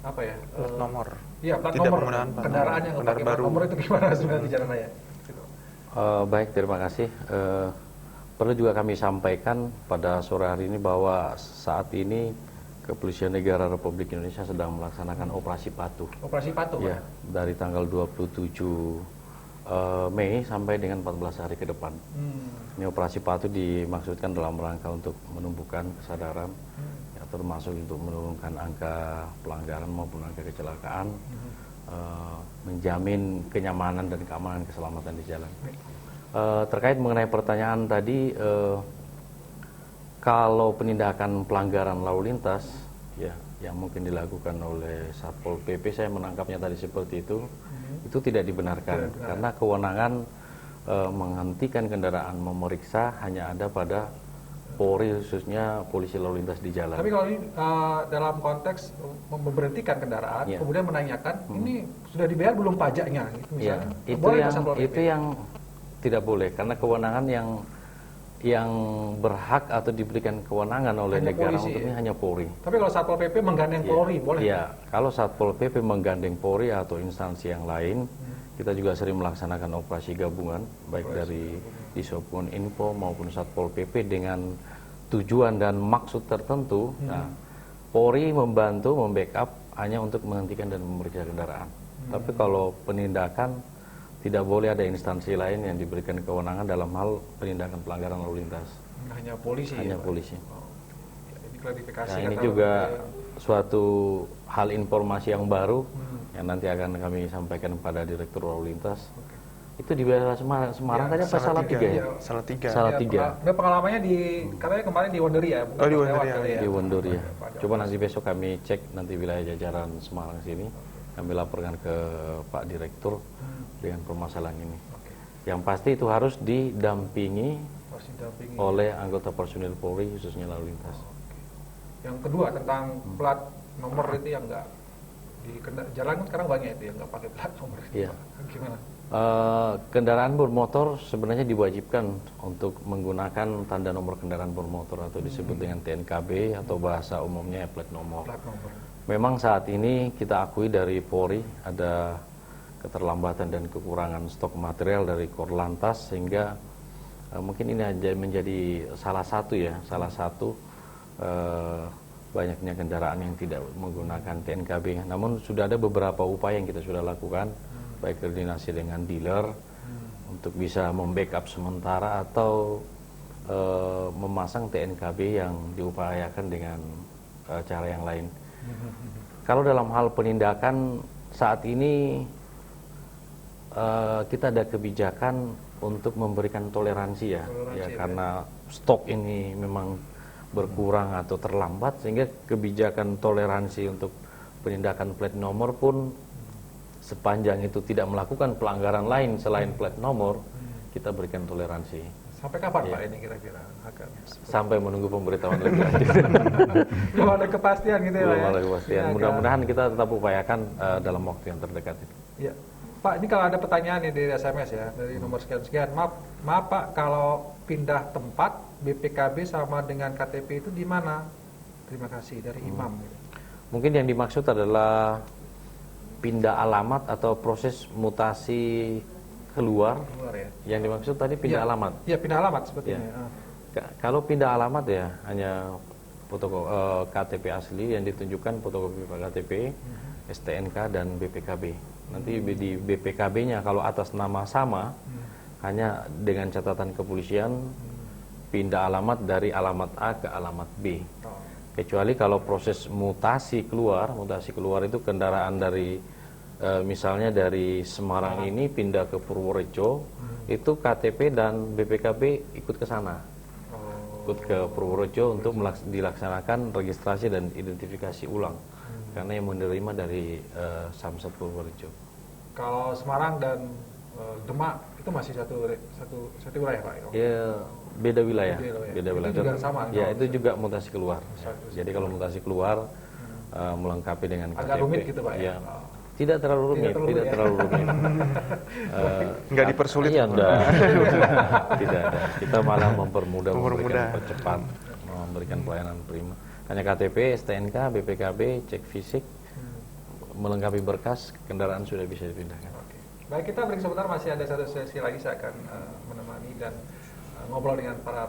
plat nomor. Iya, plat tidak nomor penggunaan kendaraan yang pakai plat nomor itu gimana sebenarnya di jalan raya? Baik, terima kasih. Perlu juga kami sampaikan pada sore hari ini bahwa saat ini Kepolisian Negara Republik Indonesia sedang melaksanakan operasi patuh. Operasi patuh, Ya, dari tanggal 27 Mei sampai dengan 14 hari ke depan. Ini operasi patuh dimaksudkan dalam rangka untuk menumbuhkan kesadaran, ya, termasuk untuk menurunkan angka pelanggaran maupun angka kecelakaan, menjamin kenyamanan dan keamanan keselamatan di jalan. Terkait mengenai pertanyaan tadi, kalau penindakan pelanggaran lalu lintas, ya, yang mungkin dilakukan oleh Satpol PP, saya menangkapnya tadi seperti itu tidak dibenarkan karena kewenangan menghentikan kendaraan, memeriksa hanya ada pada Polri, khususnya polisi lalu lintas di jalan. Tapi kalau ini dalam konteks memberhentikan kendaraan, kemudian menanyakan ini sudah dibayar belum pajaknya, misalnya, itu yang tidak boleh karena kewenangan yang berhak atau diberikan kewenangan oleh hanya negara polisi, untuk ini hanya Polri. Tapi kalau Satpol PP menggandeng Polri, boleh? Iya, kalau Satpol PP menggandeng Polri atau instansi yang lain, kita juga sering melaksanakan operasi gabungan, baik dari Disobkominfo maupun Satpol PP dengan tujuan dan maksud tertentu. Nah, Polri membantu, membackup hanya untuk menghentikan dan memeriksa kendaraan. Tapi kalau penindakan, tidak boleh ada instansi lain yang diberikan kewenangan dalam hal penindakan pelanggaran lalu lintas. Hanya polisi. Hanya polisi. Ya, ini klarifikasi. Nah, ini juga suatu hal informasi yang baru yang nanti akan kami sampaikan pada Direktur Lalu Lintas. Itu di wilayah Semarang tadi apa Salatiga ya? Salatiga. Ada pengalamannya katanya kemarin di Wondori ya? Di Wondori ya. Di Wondori ya. Coba nanti besok kami cek nanti wilayah jajaran Semarang sini. Kami laporkan ke Pak Direktur dengan permasalahan ini. Yang pasti itu harus didampingi oleh anggota personil Polri khususnya lalu lintas. Yang kedua tentang plat nomor itu yang enggak di jalan sekarang banyak itu yang enggak pakai plat nomor. Iya. Gimana? Kendaraan bermotor sebenarnya diwajibkan untuk menggunakan tanda nomor kendaraan bermotor atau disebut dengan TNKB atau bahasa umumnya plat nomor. Memang saat ini kita akui dari Polri ada keterlambatan dan kekurangan stok material dari Korlantas sehingga mungkin ini menjadi salah satu banyaknya kendaraan yang tidak menggunakan TNKB. Namun sudah ada beberapa upaya yang kita sudah lakukan, baik koordinasi dengan dealer untuk bisa membackup sementara atau memasang TNKB yang diupayakan dengan cara yang lain. Kalau dalam hal penindakan saat ini kita ada kebijakan untuk memberikan toleransi ya, karena stok ini memang berkurang atau terlambat sehingga kebijakan toleransi untuk penindakan plat nomor pun sepanjang itu tidak melakukan pelanggaran lain selain plat nomor, kita berikan toleransi. Sampai kapan Pak ini kira-kira? Sampai menunggu pemberitahuan lebih lanjut. Belum ada kepastian gitu ya? Belum ada kepastian. Mudah-mudahan kita tetap upayakan dalam waktu yang terdekat itu. Ya. Pak, ini kalau ada pertanyaan nih dari SMS ya, dari nomor sekian-sekian. Maaf Pak, kalau pindah tempat BPKB sama dengan KTP itu di mana? Terima kasih dari Imam. Mungkin yang dimaksud adalah pindah alamat atau proses mutasi keluar ya. Yang dimaksud tadi pindah alamat. Iya, pindah alamat sebetulnya. Ya. Kalau pindah alamat ya hanya KTP asli yang ditunjukkan fotokopi KTP, STNK dan BPKB. Nanti di BPKB-nya kalau atas nama sama hanya dengan catatan kepolisian pindah alamat dari alamat A ke alamat B. Kecuali kalau proses mutasi keluar itu kendaraan dari misalnya dari Semarang ini pindah ke Purworejo, itu KTP dan BPKB ikut ke sana, ikut ke Purworejo untuk dilaksanakan registrasi dan identifikasi ulang, karena yang menerima dari Samsat Purworejo. Kalau Semarang dan Demak itu masih satu wilayah Pak? Ya, beda wilayah. Beda wilayah. Itu juga sama? Ya, itu juga mutasi keluar. Jadi kalau mutasi keluar melengkapi dengan KTP. Agak rumit gitu Pak ya? Tidak terlalu rumit. Nggak dipersulit. Iya, tidak ada. Kita malah mempermudah, mempercepat, memberikan pelayanan prima. Hanya KTP, STNK, BPKB, cek fisik, melengkapi berkas, kendaraan sudah bisa dipindahkan. Baik, kita break sebentar, masih ada satu sesi lagi saya akan menemani dan ngobrol dengan para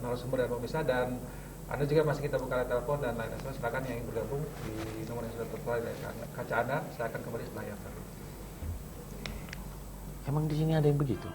narasumber dan pemirsa, dan Anda juga masih kita buka telepon dan lain sebagainya. Silakan yang ingin bergabung di nomor yang sudah tertera di kaca Anda. Silakan kembali setelah yang tadi. Emang di sini ada yang begitu?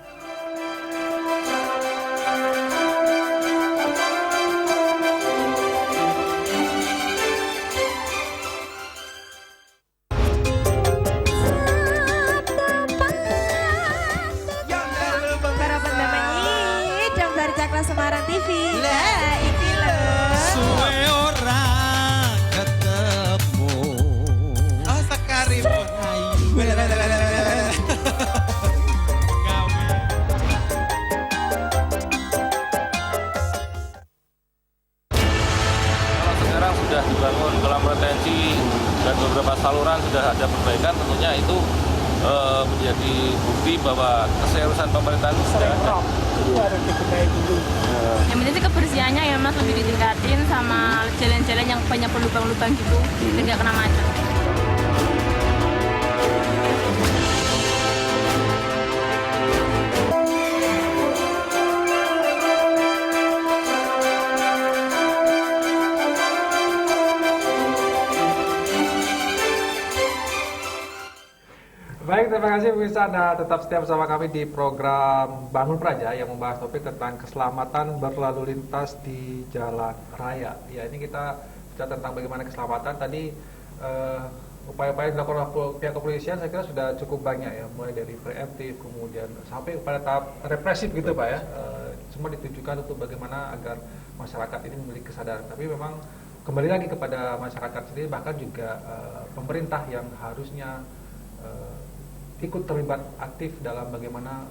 Para pendampingi Jam dari Cakra Semarang TV. Lah ini loh. Suwe ora ketemu. Oh sekali pun ayu. Kalau sekarang sudah dibangun kolam retensi dan beberapa saluran sudah ada perbaikan, tentunya itu menjadi bukti bahwa keseriusan pemerintahan sudah ada. Yang penting sih kebersihannya ya Mas lebih ditingkatin sama jalan-jalan yang banyak lubang-lubang gitu, tidak kena macet. Baik, terima kasih pemirsa Anda tetap setia bersama kami di program Bangun Praja yang membahas topik tentang keselamatan berlalu lintas di jalan raya. Ya, ini kita bicara tentang bagaimana keselamatan. Tadi upaya-upaya yang dilakukan oleh pihak kepolisian saya kira sudah cukup banyak ya, mulai dari preemptif kemudian sampai pada tahap represif gitu Pak ya. Semua ditujukan untuk bagaimana agar masyarakat ini memiliki kesadaran. Tapi memang kembali lagi kepada masyarakat sendiri, bahkan juga pemerintah yang harusnya ikut terlibat aktif dalam bagaimana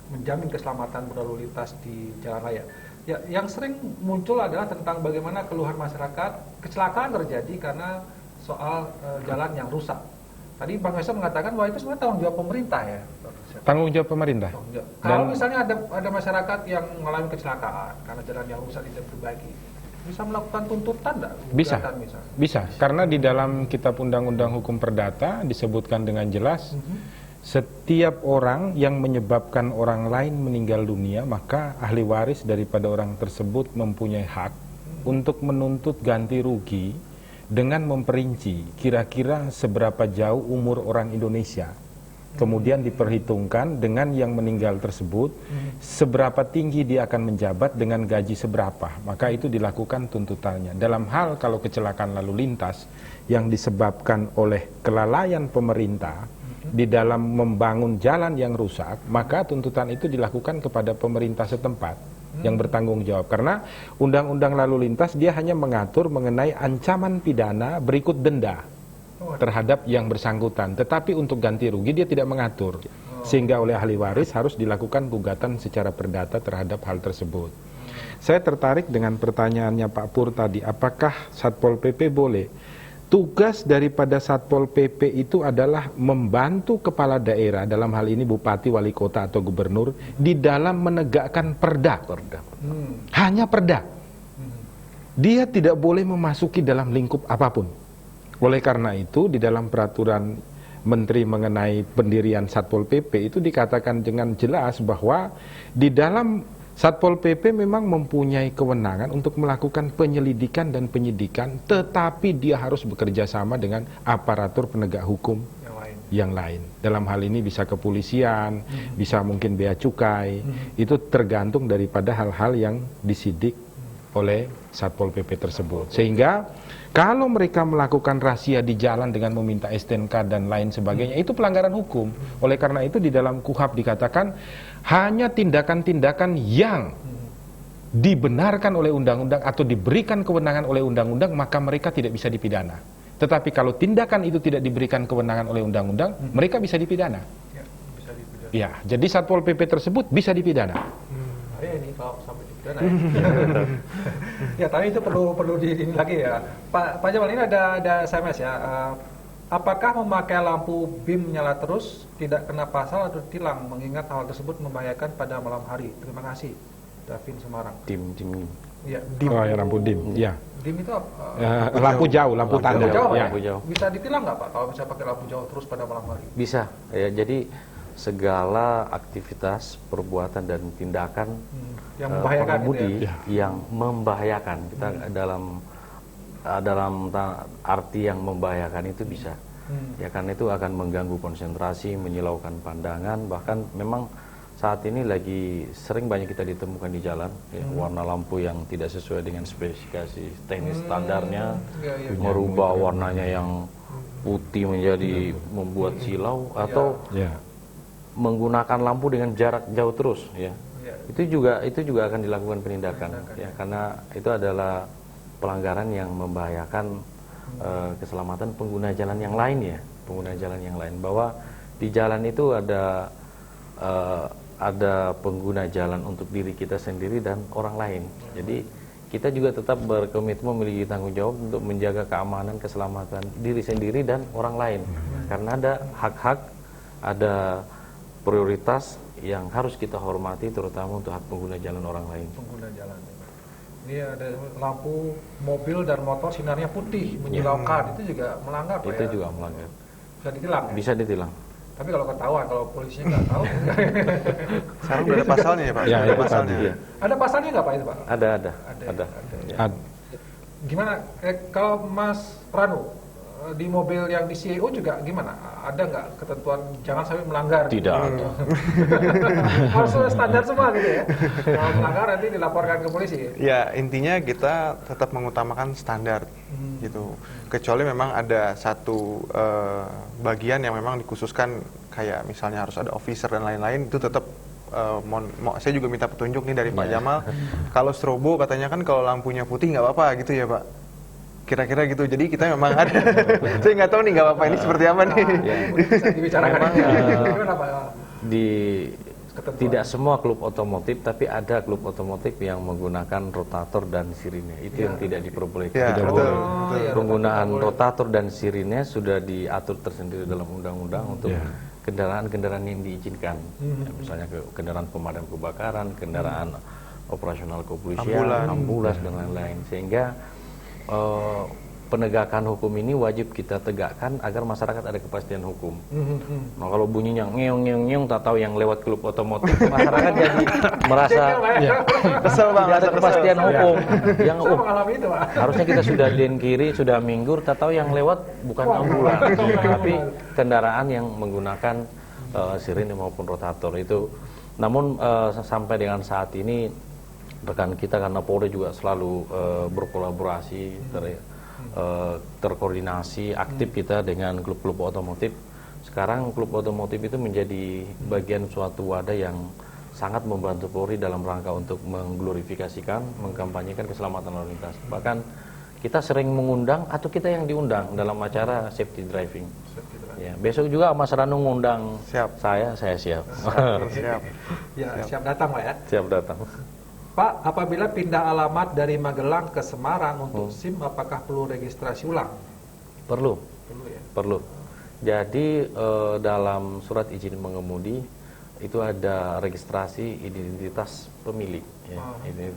menjamin keselamatan berlalu lintas di jalan raya. Ya, yang sering muncul adalah tentang bagaimana keluhan masyarakat, kecelakaan terjadi karena soal jalan yang rusak. Tadi Bang Yosef mengatakan bahwa itu sebenarnya tanggung jawab pemerintah ya. Tanggung jawab pemerintah. Kalau misalnya ada masyarakat yang mengalami kecelakaan karena jalan yang rusak tidak diperbaiki, bisa melakukan tuntutan enggak? Bisa. Karena di dalam Kitab Undang-Undang Hukum Perdata disebutkan dengan jelas, setiap orang yang menyebabkan orang lain meninggal dunia, maka ahli waris daripada orang tersebut mempunyai hak untuk menuntut ganti rugi dengan memperinci kira-kira seberapa jauh umur orang Indonesia. Kemudian diperhitungkan dengan yang meninggal tersebut seberapa tinggi dia akan menjabat dengan gaji seberapa, maka itu dilakukan tuntutannya. Dalam hal kalau kecelakaan lalu lintas yang disebabkan oleh kelalaian pemerintah di dalam membangun jalan yang rusak, maka tuntutan itu dilakukan kepada pemerintah setempat yang bertanggung jawab. Karena Undang-Undang Lalu Lintas dia hanya mengatur mengenai ancaman pidana berikut denda terhadap yang bersangkutan, tetapi untuk ganti rugi dia tidak mengatur, sehingga oleh ahli waris harus dilakukan gugatan secara perdata terhadap hal tersebut. Saya tertarik dengan pertanyaannya Pak Pur tadi, apakah Satpol PP boleh? Tugas daripada Satpol PP itu adalah membantu kepala daerah, dalam hal ini bupati, wali kota atau gubernur, di dalam menegakkan perda. Hanya perda. Dia tidak boleh memasuki dalam lingkup apapun. Oleh karena itu di dalam peraturan Menteri mengenai pendirian Satpol PP itu dikatakan dengan jelas bahwa di dalam Satpol PP memang mempunyai kewenangan untuk melakukan penyelidikan dan penyidikan, tetapi dia harus bekerja sama dengan aparatur penegak hukum yang lain. Dalam hal ini bisa kepolisian, bisa mungkin bea cukai, itu tergantung daripada hal-hal yang disidik oleh Satpol PP tersebut. Sehingga kalau mereka melakukan razia di jalan dengan meminta STNK dan lain sebagainya, itu pelanggaran hukum. Oleh karena itu di dalam KUHP dikatakan hanya tindakan-tindakan yang dibenarkan oleh undang-undang atau diberikan kewenangan oleh undang-undang, maka mereka tidak bisa dipidana. Tetapi kalau tindakan itu tidak diberikan kewenangan oleh undang-undang, mereka bisa dipidana. Ya, jadi Satpol PP tersebut bisa dipidana. Ini kalau sampai dipidana ya. Ya, tapi itu perlu di lagi ya. Pak Jamal, ini ada SMS ya. Apakah memakai lampu BIM nyala terus tidak kena pasal atau tilang, mengingat hal tersebut membahayakan pada malam hari? Terima kasih. Davin Semarang. Dim. Ya, Oh ya, lampu dim. Ya. Dim itu apa? Lampu jauh, lampu tanda. Lampu jauh, Ya. ya? Bisa ditilang nggak Pak kalau misalnya pakai lampu jauh terus pada malam hari? Bisa. Ya, jadi segala aktivitas, perbuatan dan tindakan yang membahayakan pengemudi gitu yang membahayakan. Kita dalam arti yang membahayakan itu bisa. Ya, karena itu akan mengganggu konsentrasi, menyilaukan pandangan, bahkan memang saat ini lagi sering banyak kita ditemukan di jalan, ya, warna lampu yang tidak sesuai dengan spesifikasi teknis standarnya, merubah warnanya yang putih menjadi membuat silau, atau menggunakan lampu dengan jarak jauh terus, ya. Itu juga akan dilakukan penindakan, ya, karena itu adalah pelanggaran yang membahayakan keselamatan pengguna jalan yang lain, ya, pengguna jalan yang lain. Bahwa di jalan itu ada pengguna jalan untuk diri kita sendiri dan orang lain. Jadi kita juga tetap berkomitmen memiliki tanggung jawab untuk menjaga keamanan, keselamatan diri sendiri dan orang lain. Karena ada hak-hak, ada prioritas yang harus kita hormati, terutama untuk hak pengguna jalan orang lain. Pengguna jalan. Ini ada lampu mobil dan motor sinarnya putih, menyilaukan, itu juga melanggar, Pak, Itu ya? juga melanggar. Bisa ditilang, ya? Bisa ditilang. Tapi kalau ketahuan, kalau polisinya nggak tahu. Sekarang udah ada pasalnya ya Pak? Ya, ada itu pasalnya. tadi. Ada pasalnya nggak Pak itu Pak? Ada. Ya. Gimana? Kalau Mas Ranu, di mobil yang di CEO juga gimana? Ada nggak ketentuan jangan sampai melanggar? Tidak ada. Harus standar semua gitu ya? Kalau melanggar nanti dilaporkan ke polisi? Ya, intinya kita tetap mengutamakan standar gitu. Kecuali memang ada satu bagian yang memang dikhususkan, kayak misalnya harus ada officer dan lain-lain, itu tetap saya juga minta petunjuk nih dari Pak Jamal. Kalau strobo katanya kan kalau lampunya putih nggak apa-apa gitu ya Pak? Kira-kira gitu. Jadi kita memang ada. Saya nggak tahu nih nggak apa-apa ini seperti apa nih. Bisa dibicarakan. Tidak semua klub otomotif, tapi ada klub otomotif yang menggunakan rotator dan sirine. Itu yang tidak diperbolehkan. Ya, betul. Penggunaan rotator dan sirine sudah diatur tersendiri dalam undang-undang untuk kendaraan-kendaraan yang diizinkan. Ya, misalnya kendaraan pemadam kebakaran, kendaraan operasional kepolisian, ambulans dan lain-lain. Sehingga penegakan hukum ini wajib kita tegakkan agar masyarakat ada kepastian hukum. Nah, kalau bunyinya ngeong tak tahu yang lewat klub otomotif, masyarakat jadi merasa kesel banget, tidak ada kepastian hukum. Yang itu, Pak. harusnya kita sudah kiri, sudah minggur, tak tahu yang lewat bukan ambulans, tapi kendaraan yang menggunakan sirine maupun rotator itu. Namun sampai dengan saat ini rekan kita, karena Polri juga selalu berkolaborasi, terkoordinasi aktif kita dengan klub-klub otomotif. Sekarang klub otomotif itu menjadi bagian suatu wadah yang sangat membantu Polri dalam rangka untuk mengglorifikasikan, mengkampanyekan keselamatan lalu lintas. Bahkan kita sering mengundang atau kita yang diundang dalam acara safety driving. Ya, besok juga Mas Ranu ngundang saya siap. Siap. Ya, siap datang Pak ya. Siap datang. Pak, apabila pindah alamat dari Magelang ke Semarang untuk SIM, apakah perlu registrasi ulang? Perlu. Perlu ya? Perlu. Jadi dalam surat izin mengemudi itu ada registrasi identitas pemilik, ya.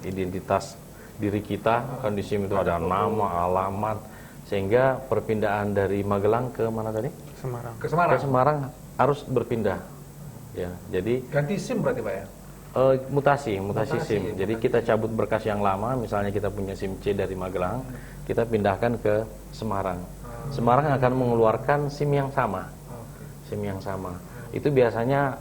Identitas diri kita, kan di SIM itu ada nama, alamat, sehingga perpindahan dari Magelang ke mana tadi? Semarang. Ke Semarang. Ke Semarang harus berpindah. Ya, jadi ganti SIM berarti Pak ya? Mutasi SIM. Jadi kita cabut berkas yang lama, misalnya kita punya SIM C dari Magelang, kita pindahkan ke Semarang. Semarang akan mengeluarkan SIM yang sama. SIM yang sama. Itu biasanya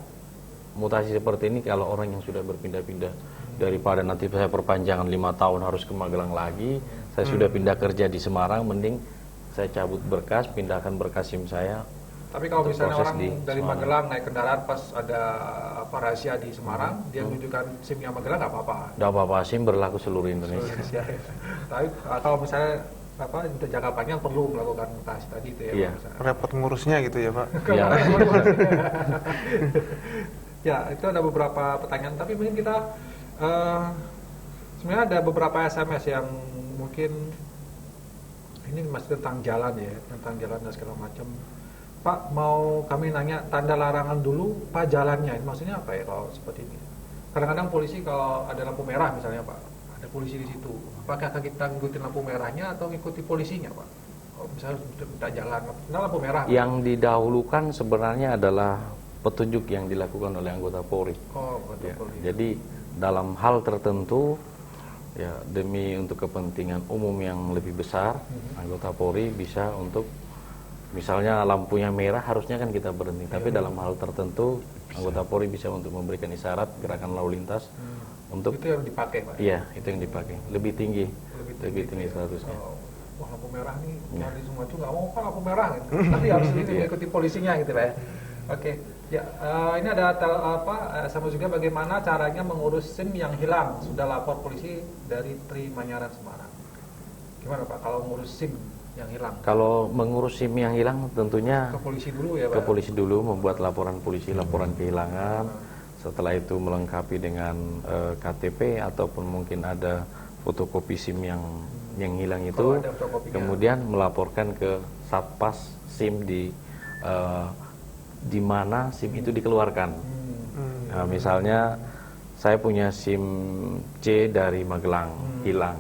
mutasi seperti ini kalau orang yang sudah berpindah-pindah, daripada nanti saya perpanjangan 5 tahun harus ke Magelang lagi, saya sudah pindah kerja di Semarang, mending saya cabut berkas, pindahkan berkas SIM saya. Tapi kalau misalnya orang dari Magelang naik kendaraan pas ada razia di Semarang, dia menunjukkan SIM yang Magelang nggak apa-apa? Nggak apa-apa, SIM berlaku seluruh Indonesia. Tapi kalau misalnya untuk jangka panjang perlu melakukan mutasi tadi itu ya? Iya. Repot ngurusnya gitu ya Pak? Iya. Ya, itu ada beberapa pertanyaan, tapi mungkin kita sebenarnya ada beberapa SMS yang mungkin ini masih tentang jalan ya, tentang jalan dan segala macam. Pak, mau kami nanya tanda larangan dulu, Pak, jalannya. Maksudnya apa ya kalau seperti ini? Kadang-kadang polisi kalau ada lampu merah misalnya Pak, ada polisi di situ. Apakah kita ngikutin lampu merahnya atau ngikuti polisinya Pak? Kalau misalnya minta jalan, lampu merah. Yang didahulukan sebenarnya adalah petunjuk yang dilakukan oleh anggota Polri. Anggota Polri. Jadi dalam hal tertentu, ya demi untuk kepentingan umum yang lebih besar, anggota Polri bisa untuk, misalnya lampunya merah harusnya kan kita berhenti, tapi dalam hal tertentu anggota Polri bisa untuk memberikan isyarat gerakan lalu lintas untuk itu yang dipakai, Pak. Iya, itu yang dipakai. Lebih tinggi statusnya. Wah, lampu merah nih, di semua juga nggak mau kan lampu merah gitu. Tapi harus mengikuti polisinya gitu, Pak. Oke. Ya, ini ada sama juga bagaimana caranya mengurus SIM yang hilang. Sudah lapor polisi dari Tri Manyaran Semarang. Gimana, Pak, kalau mengurus SIM yang hilang? Kalau mengurus SIM yang hilang tentunya ke polisi dulu ya, Pak. Ke polisi dulu, membuat laporan polisi, laporan kehilangan. Setelah itu melengkapi dengan KTP ataupun mungkin ada fotokopi SIM yang hilang itu. Kemudian melaporkan ke Satpas SIM di mana SIM itu dikeluarkan. Nah, misalnya saya punya SIM C dari Magelang hilang.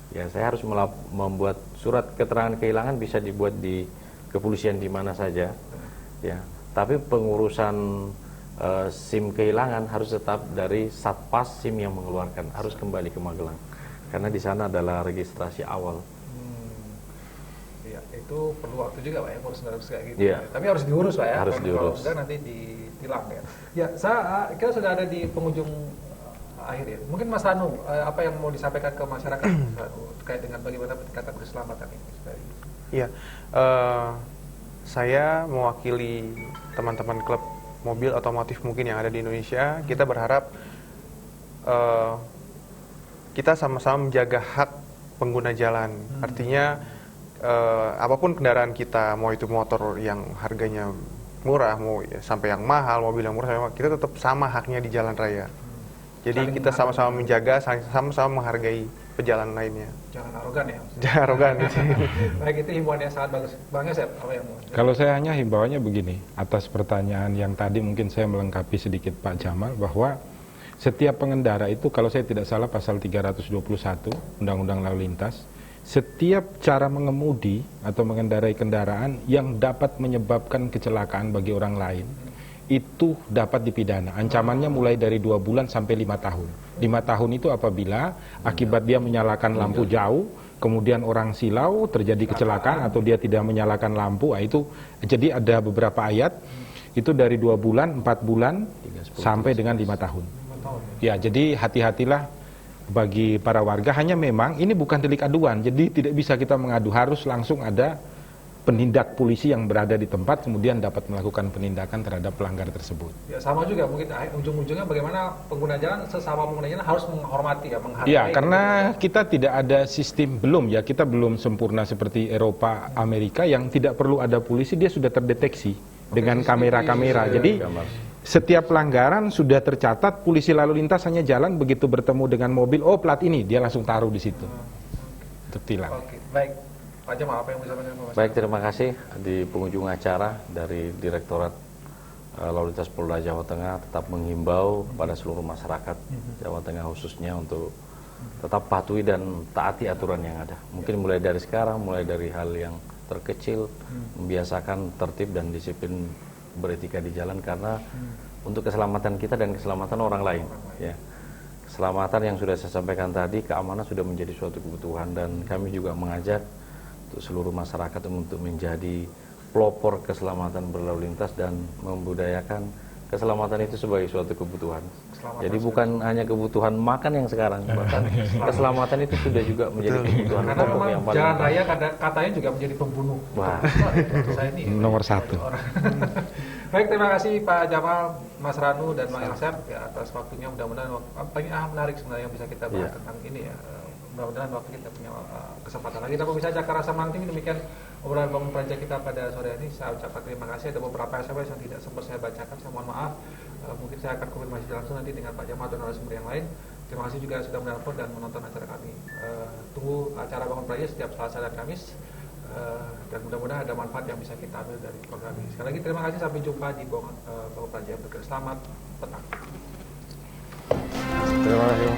Ya, saya harus membuat surat keterangan kehilangan, bisa dibuat di kepolisian di mana saja. Ya, tapi pengurusan SIM kehilangan harus tetap dari Satpas SIM yang mengeluarkan, harus kembali ke Magelang. Karena di sana adalah registrasi awal. Ya, itu perlu waktu juga, Pak, ya, ngurus kayak gitu. Yeah. Tapi harus diurus, Pak, ya. Harus diurus. Kalau enggak nanti ditilang ya. Ya, kita sudah ada di penghujung akhir ya. Mungkin Mas Ranu, apa yang mau disampaikan ke masyarakat terkait dengan bagaimana peningkatan keselamatan ini? Iya, saya mewakili teman-teman klub mobil otomotif mungkin yang ada di Indonesia. Kita berharap kita sama-sama menjaga hak pengguna jalan. Artinya apapun kendaraan kita, mau itu motor yang harganya murah, mau sampai yang mahal, mobil yang murah, kita tetap sama haknya di jalan raya. Jadi kita sama-sama menjaga, sama-sama menghargai pejalan lainnya. Jangan arogan ya. Jangan arogan. Baik, itu himbauan yang sangat bagus. Bang Yosep, apa yang mau? Kalau saya hanya himbauannya begini, atas pertanyaan yang tadi mungkin saya melengkapi sedikit Pak Jamal, bahwa setiap pengendara itu, kalau saya tidak salah pasal 321 Undang-Undang Lalu Lintas, setiap cara mengemudi atau mengendarai kendaraan yang dapat menyebabkan kecelakaan bagi orang lain, itu dapat dipidana. Ancamannya mulai dari 2 bulan sampai 5 tahun. 5 tahun itu apabila akibat dia menyalakan lampu jauh, kemudian orang silau, terjadi kecelakaan atau dia tidak menyalakan lampu, itu jadi ada beberapa ayat, itu dari 2 bulan, 4 bulan, sampai dengan 5 tahun. Ya, jadi hati-hatilah bagi para warga. Hanya memang ini bukan delik aduan, jadi tidak bisa kita mengadu, harus langsung ada penindak polisi yang berada di tempat kemudian dapat melakukan penindakan terhadap pelanggar tersebut. Ya, sama juga mungkin ujung-ujungnya bagaimana pengguna jalan sesama pengguna jalan harus menghormati ya, menghargai. Ya, karena kita tidak ada sistem, kita belum sempurna seperti Eropa, Amerika yang tidak perlu ada polisi, dia sudah terdeteksi dengan kamera-kamera. Jadi setiap pelanggaran sudah tercatat, polisi lalu lintas hanya jalan, begitu bertemu dengan mobil, oh plat ini, dia langsung taruh di situ untuk tilang. Oke, baik. Pak Jamal, apa yang bisa menyampaikan? Baik, terima kasih. Di penghujung acara dari Direktorat Lalu Lintas Polda Jawa Tengah tetap menghimbau kepada seluruh masyarakat Jawa Tengah khususnya untuk tetap patuhi dan taati aturan yang ada. Mungkin mulai dari sekarang, mulai dari hal yang terkecil, membiasakan tertib dan disiplin beretika di jalan, karena untuk keselamatan kita dan keselamatan orang lain. Ya. Keselamatan yang sudah saya sampaikan tadi, keamanan sudah menjadi suatu kebutuhan, dan kami juga mengajak untuk seluruh masyarakat untuk menjadi pelopor keselamatan berlalu lintas dan membudayakan keselamatan itu sebagai suatu kebutuhan. Jadi bukan hanya kebutuhan makan yang sekarang, bahkan keselamatan itu sudah juga menjadi kebutuhan pokok yang paling jalan raya katanya juga menjadi pembunuh. Wah, saya ini nomor 1. Baik, terima kasih Pak Jamal, Mas Ranu dan Bang Yosep ya, atas waktunya. Mudah-mudahan menarik sebenarnya yang bisa kita bahas tentang ini ya. Mudah-mudahan waktu kita punya kesempatan lagi. Tapi bisa Cakra Semarang TV, demikian obrolan bangun praja kita pada sore ini. Saya ucapkan terima kasih. Ada beberapa SMS yang tidak sempat saya bacakan, saya mohon maaf. Mungkin saya akan konfirmasi langsung nanti dengan Pak Jamal atau narasumber yang lain. Terima kasih juga sudah menelpon dan menonton acara kami. Tunggu acara bangun praja setiap Selasa dan Kamis. Dan mudah-mudahan ada manfaat yang bisa kita ambil dari program ini. Sekali lagi terima kasih, sampai jumpa di bangun praja berikutnya. Selamat petang. Terima kasih.